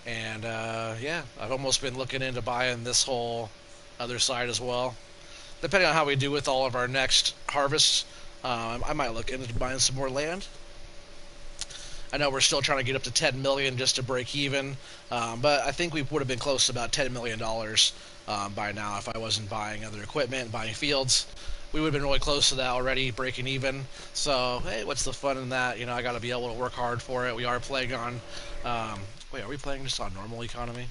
and yeah, I've almost been looking into buying this whole other side as well. Depending on how we do with all of our next harvests, I might look into buying some more land. I know we're still trying to get up to 10 million just to break even, but I think we would have been close to about $10 million by now if I wasn't buying other equipment, buying fields. We would have been really close to that already, breaking even. So, hey, what's the fun in that? I got to be able to work hard for it. We are playing on... wait, are we playing just on normal economy?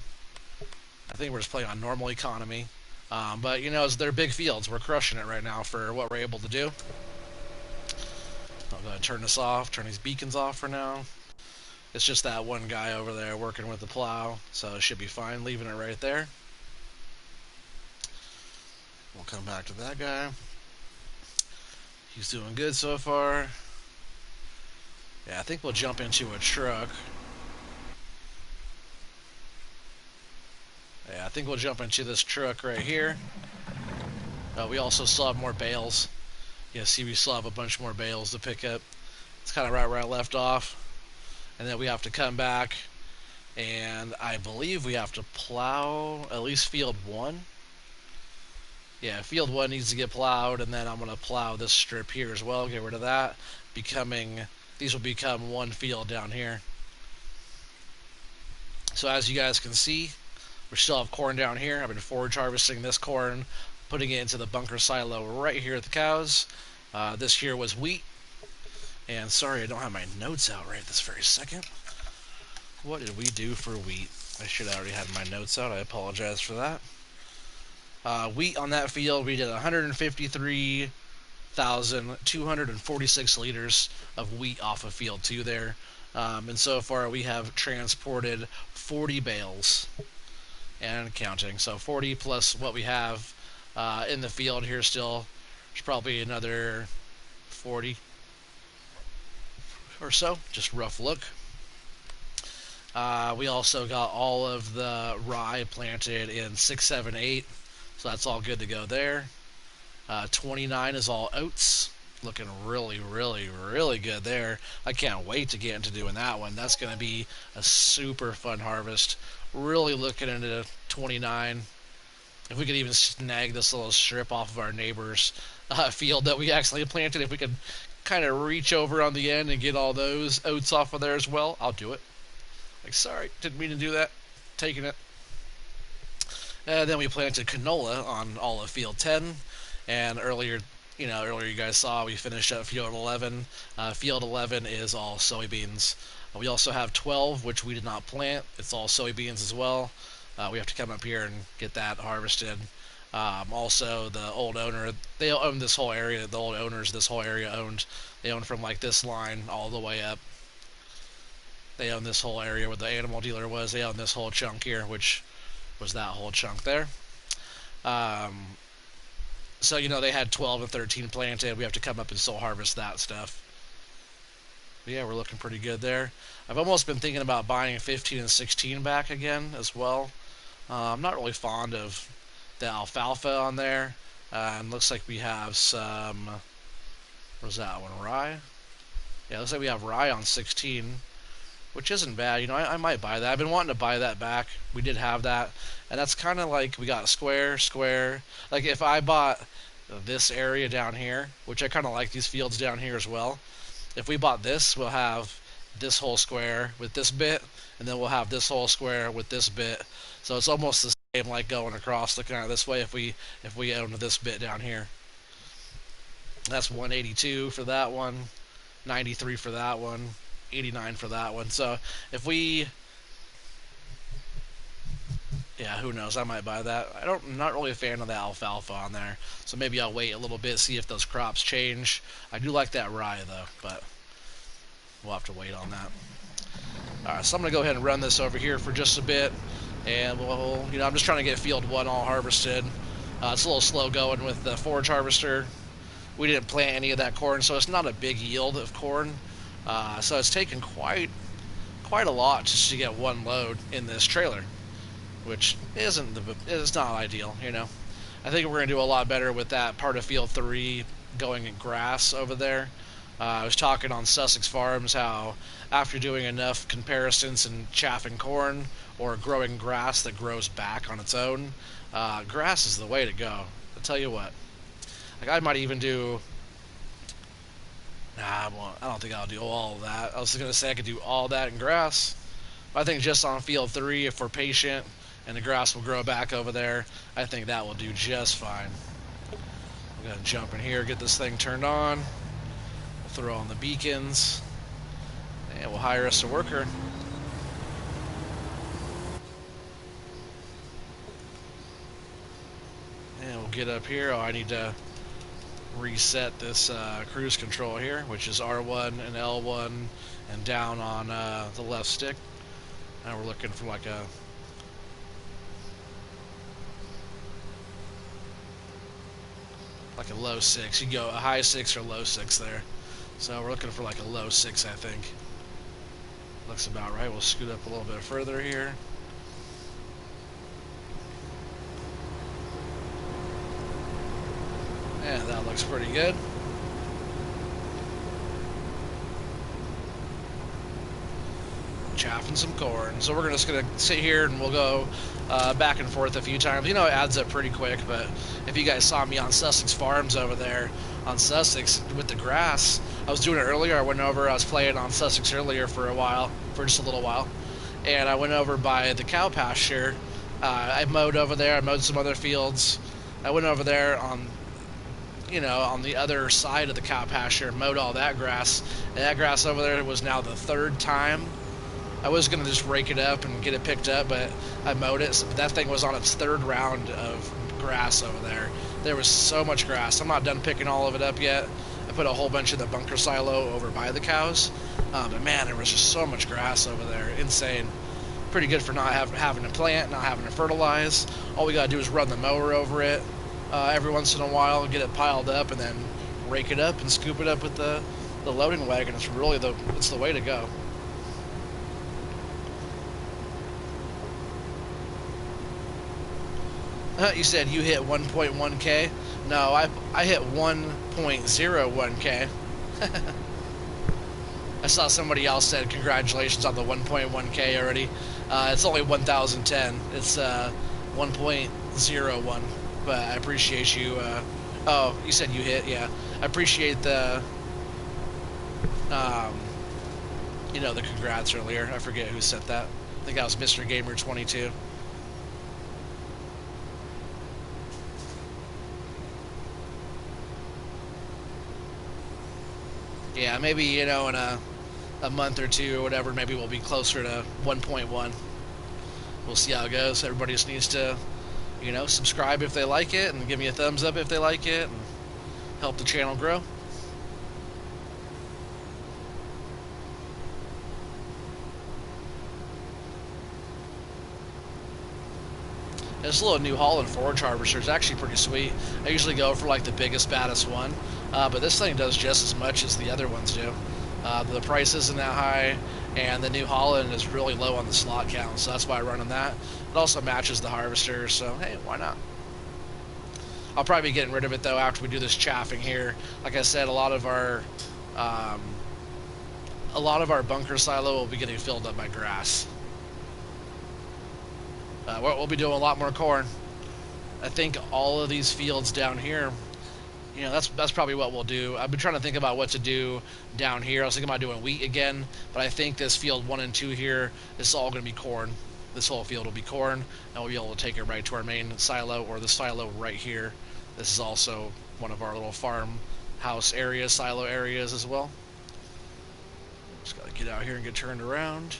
I think we're just playing on normal economy. But, they're big fields. We're crushing it right now for what we're able to do. I'm going to turn this off, turn these beacons off for now. It's just that one guy over there working with the plow, so it should be fine, leaving it right there. We'll come back to that guy. He's doing good so far. Yeah, I think we'll jump into a truck. Yeah, I think we'll jump into this truck right here. We also still have more bales. Yeah, see, we still have a bunch more bales to pick up. It's kind of right where I left off. And then we have to come back, and I believe we have to plow at least field 1. Yeah, field 1 needs to get plowed, and then I'm going to plow this strip here as well, get rid of that. These will become one field down here. So as you guys can see, we still have corn down here. I've been forage harvesting this corn, putting it into the bunker silo right here at the cows. This here was wheat. And sorry, I don't have my notes out right this very second. What did we do for wheat? I should have already had my notes out. I apologize for that. Wheat on that field, we did 153,246 liters of wheat off of field 2 there. And so far we have transported 40 bales and counting. So 40 plus what we have in the field here still. There's probably another 40 or so, just rough look. We also got all of the rye planted in 6, 7, 8, so that's all good to go there. 29 is all oats, looking really, really, really good there. I can't wait to get into doing that one. That's going to be a super fun harvest. Really looking into 29. If we could even snag this little strip off of our neighbor's field that we actually planted, if we could kind of reach over on the end and get all those oats off of there as well, I'll do it. Like, sorry, didn't mean to do that. Taking it. Then we planted canola on all of field 10, and earlier you guys saw we finished up field 11. Field 11 is all soybeans. We also have 12, which we did not plant. It's all soybeans as well. We have to come up here and get that harvested. Also, the old owner, they own this whole area. The old owners, this whole area they own from like this line all the way up. They own this whole area where the animal dealer was. They own this whole chunk here, which was that whole chunk there. So, they had 12 and 13 planted. We have to come up and still harvest that stuff. But yeah, we're looking pretty good there. I've almost been thinking about buying 15 and 16 back again as well. I'm not really fond of the alfalfa on there. And looks like we have some... What's that one? Rye? Yeah, looks like we have rye on 16, which isn't bad. I might buy that. I've been wanting to buy that back. We did have that. And that's kind of like we got square. Like if I bought this area down here, which I kind of like these fields down here as well. If we bought this, we'll have this whole square with this bit, and then we'll have this whole square with this bit. So it's almost the same like going across the kind of this way if we own this bit down here. That's 182 for that one, 93 for that one, 89 for that one. So if we Yeah, who knows? I might buy that. I'm not really a fan of the alfalfa on there, so maybe I'll wait a little bit, see if those crops change. I do like that rye though, but we'll have to wait on that. All right, so I'm gonna go ahead and run this over here for just a bit, and I'm just trying to get field one all harvested. It's a little slow going with the forage harvester. We didn't plant any of that corn, so it's not a big yield of corn. So it's taken quite a lot just to get one load in this trailer, which is not ideal, you know. I think we're going to do a lot better with that part of field 3 going in grass over there. I was talking on Sussex Farms how after doing enough comparisons and chaffing corn or growing grass that grows back on its own, grass is the way to go. I'll tell you what. Like I might even do. Nah, well, I don't think I'll do all of that. I was going to say I could do all that in grass. I think just on field 3, if we're patient and the grass will grow back over there, I think that will do just fine. We're going to jump in here, get this thing turned on. We'll throw on the beacons, and we'll hire us a worker. And we'll get up here. Oh, I need to reset this cruise control here, which is R1 and L1 and down on the left stick. And we're looking for like a low 6. You can go a high 6 or low 6 there. So we're looking for like a low 6, I think. Looks about right. We'll scoot up a little bit further here. Yeah, that looks pretty good. Chaffing some corn. So we're just going to sit here and we'll go back and forth a few times. You know, it adds up pretty quick, but if you guys saw me on Sussex Farms over there on Sussex with the grass, I was doing it earlier. I was playing on Sussex earlier for just a little while, and I went over by the cow pasture. I mowed over there. I mowed some other fields. I went over there on the other side of the cow pasture, mowed all that grass, and that grass over there was now the 3rd time. I was going to just rake it up and get it picked up, but I mowed it. So that thing was on its 3rd round of grass over there. There was so much grass. I'm not done picking all of it up yet. I put a whole bunch of the bunker silo over by the cows. But man, there was just so much grass over there. Insane. Pretty good for not having to plant, not having to fertilize. All we got to do is run the mower over it every once in a while, get it piled up, and then rake it up and scoop it up with the loading wagon. It's really the way to go. You said you hit 1.1K? No, I hit 1.01K. I saw somebody else said congratulations on the 1.1K already. It's only 1,010. It's 1.01. But I appreciate you. Oh, you said you hit? Yeah. I appreciate the the congrats earlier. I forget who said that. I think that was Mr. Gamer 22. Yeah, maybe, in a month or two or whatever, maybe we'll be closer to 1.1. We'll see how it goes. Everybody just needs to, subscribe if they like it, and give me a thumbs up if they like it, and help the channel grow. This little New Holland forage harvester is actually pretty sweet. I usually go for like the biggest, baddest one, but this thing does just as much as the other ones do. The price isn't that high, and the New Holland is really low on the slot count, so that's why I'm running that. It also matches the harvester, so hey, why not? I'll probably be getting rid of it though after we do this chaffing here. Like I said, a lot of our bunker silo will be getting filled up by grass. We'll be doing a lot more corn. I think all of these fields down here, that's probably what we'll do. I've been trying to think about what to do down here. I was thinking about doing wheat again, but I think this field 1 and 2 here, this is all going to be corn. This whole field will be corn, and we'll be able to take it right to our main silo, or the silo right here. This is also one of our little farmhouse areas, silo areas as well. Just got to get out here and get turned around.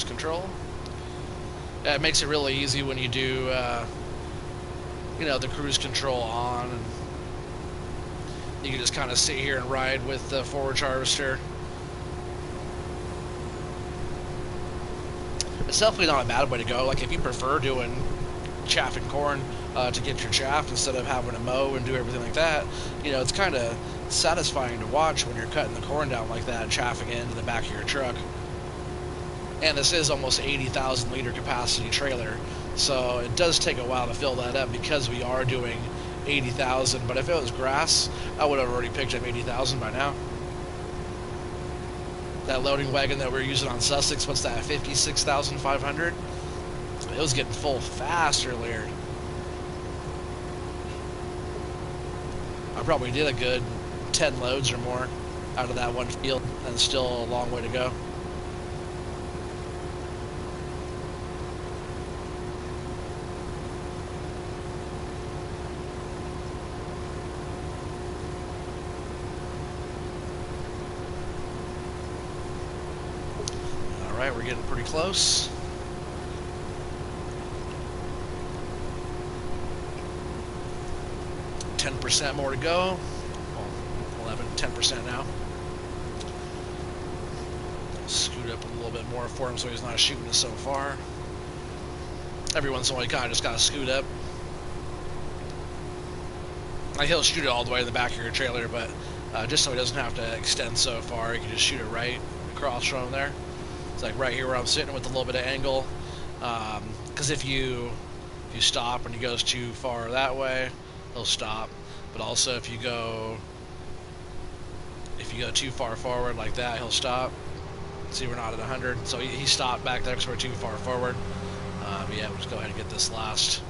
cruise control. It makes it really easy when you do, the cruise control on, and you can just kind of sit here and ride with the forage harvester. It's definitely not a bad way to go. Like, if you prefer doing chaffing corn to get your chaff instead of having to mow and do everything like that, it's kind of satisfying to watch when you're cutting the corn down like that and chaffing it into the back of your truck. And this is almost 80,000 liter capacity trailer, so it does take a while to fill that up because we are doing 80,000. But if it was grass, I would have already picked up 80,000 by now. That loading wagon that we're using on Sussex, what's that, 56,500? It was getting full fast earlier. I probably did a good 10 loads or more out of that one field, and still a long way to go. Alright, we're getting pretty close. .10% more to go. Well, 10% now. Scoot up a little bit more for him so he's not shooting us so far. Every once in a while, you kind of just got to scoot up. Like, he'll shoot it all the way to the back of your trailer, but just so he doesn't have to extend so far, you can just shoot it right across from him there. It's like right here where I'm sitting with a little bit of angle. Because if you stop and he goes too far that way, he'll stop. But also if you go too far forward like that, he'll stop. See, we're not at 100, so he stopped back there because we're too far forward. Yeah, we'll just go ahead and get this last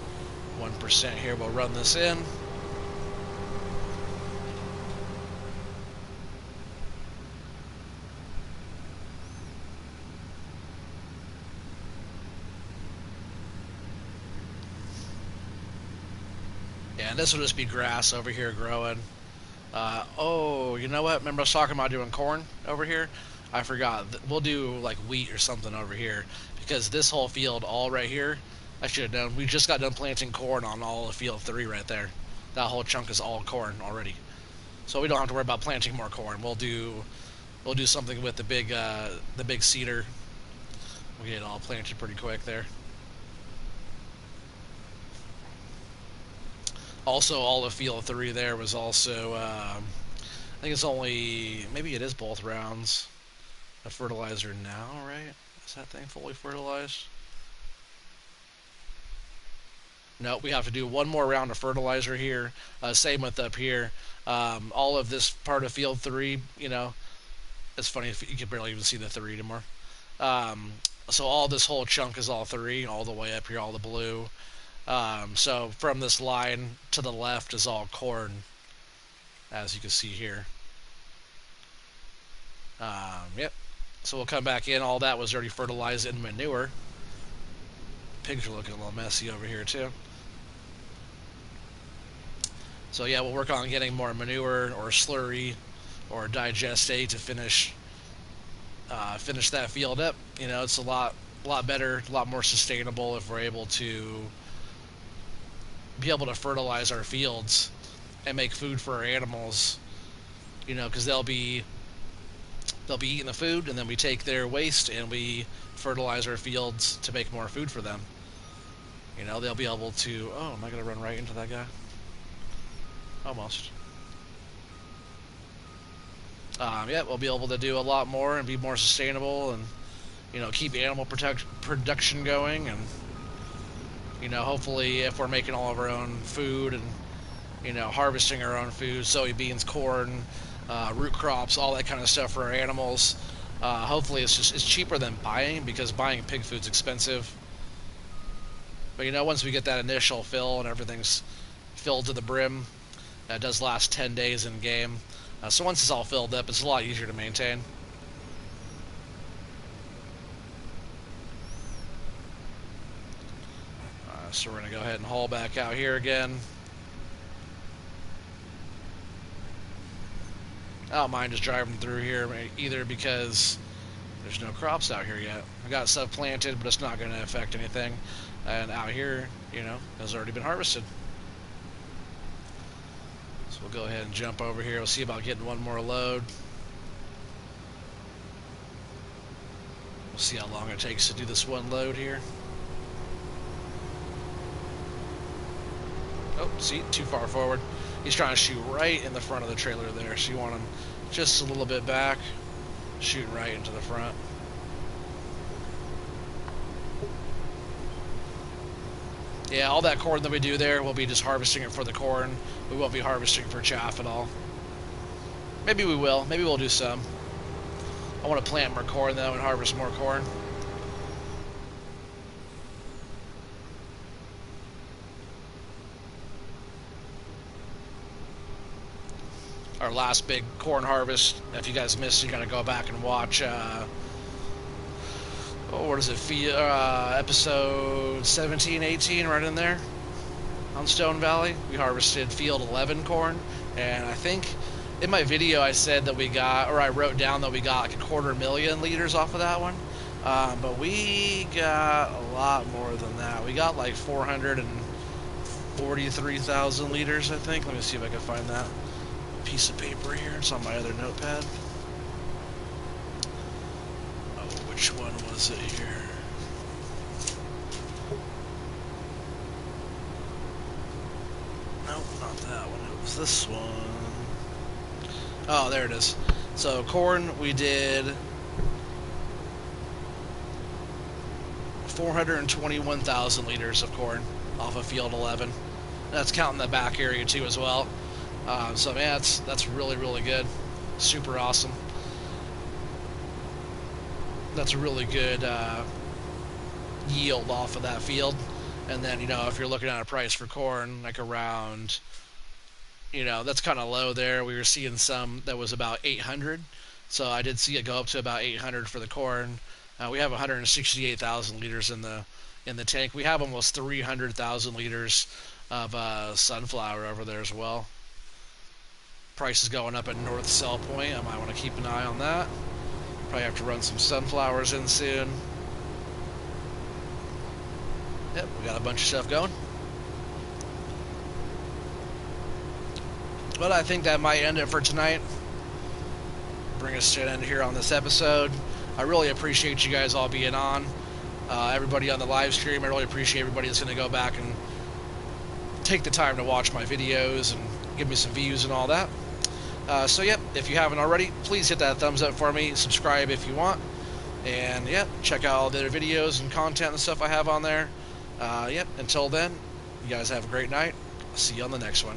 1% here. We'll run this in. And this will just be grass over here growing. Oh, you know what? Remember I was talking about doing corn over here? I forgot. We'll do like wheat or something over here, because this whole field all right here, I should have done. We just got done planting corn on all of field 3 right there. That whole chunk is all corn already. So we don't have to worry about planting more corn. We'll do something with the big cedar. We'll get it all planted pretty quick there. Also, all of field 3 there was also, I think it's only, maybe it is both rounds of fertilizer now, right? Is that thing fully fertilized? No, we have to do one more round of fertilizer here. Same with up here. All of this part of field 3, it's funny if you can barely even see the 3 anymore. So all this whole chunk is all 3, all the way up here, all the blue. So from this line to the left is all corn, as you can see here. Yep. So we'll come back in. All that was already fertilized in manure. Pigs are looking a little messy over here too. So yeah, we'll work on getting more manure or slurry or digestate to finish that field up. It's a lot better, a lot more sustainable if we're able to fertilize our fields and make food for our animals. Because they'll be eating the food, and then we take their waste and we fertilize our fields to make more food for them. They'll be able to... Oh, am I going to run right into that guy? Almost. Yeah, we'll be able to do a lot more and be more sustainable, and keep animal production going, and hopefully if we're making all of our own food and harvesting our own food, soybeans, corn, root crops, all that kind of stuff for our animals, hopefully it's cheaper than buying, because buying pig food's expensive. But once we get that initial fill and everything's filled to the brim, that does last 10 days in game. So once it's all filled up, it's a lot easier to maintain. So we're going to go ahead and haul back out here again. I don't mind just driving through here, either because There's no crops out here yet. I got stuff planted, but it's not going to affect anything. And out here, you know, has already been harvested. So we'll go ahead and jump over here. We'll see about getting one more load. We'll see how long it takes to do this one load here. Oh, see, too far forward. He's trying to shoot right in the front of the trailer there, so you want him just a little bit back, shooting right into the front. Yeah, all that corn that we do there, we'll be just harvesting it for the corn. We won't be harvesting for chaff at all. Maybe we will. Maybe we'll do some. I want to plant more corn, though, and harvest more corn. Our last big corn harvest, if you guys missed, you got to go back and watch, what is it, episode 17, 18, right in there on Stone Valley. We harvested field 11 corn, and I think in my video I said that we got, or I wrote down that we got like 250,000 liters off of that one, but we got a lot more than that. We got like 443,000 liters, I think. Let me see if I can find that piece of paper here. It's on my other notepad. Oh, which one was it here? Nope, not that one. It was this one. Oh, there it is. So corn, we did 421,000 liters of corn off of field 11. That's counting the back area too as well. So yeah, that's really, really good. Super awesome. That's a really good yield off of that field. And then, you know, if you're looking at a price for corn, like around, you know, that's kind of low there. We were seeing some that was about 800. So I did see it go up to about 800 for the corn. We have 168,000 liters in the tank. We have almost 300,000 liters of sunflower over there as well. Price is going up at North Sell Point. I might want to keep an eye on that. Probably have to run some sunflowers in soon. Yep, we got a bunch of stuff going. But I think that might end it for tonight. Bring us to an end here on this episode. I really appreciate you guys all being on. Everybody on the live stream, I really appreciate everybody that's going to go back and take the time to watch my videos and give me some views and all that. So, yep, if you haven't already, please hit that thumbs up for me. Subscribe if you want. And, yep, check out all the other videos and content and stuff I have on there. Yep, until then, you guys have a great night. I'll see you on the next one.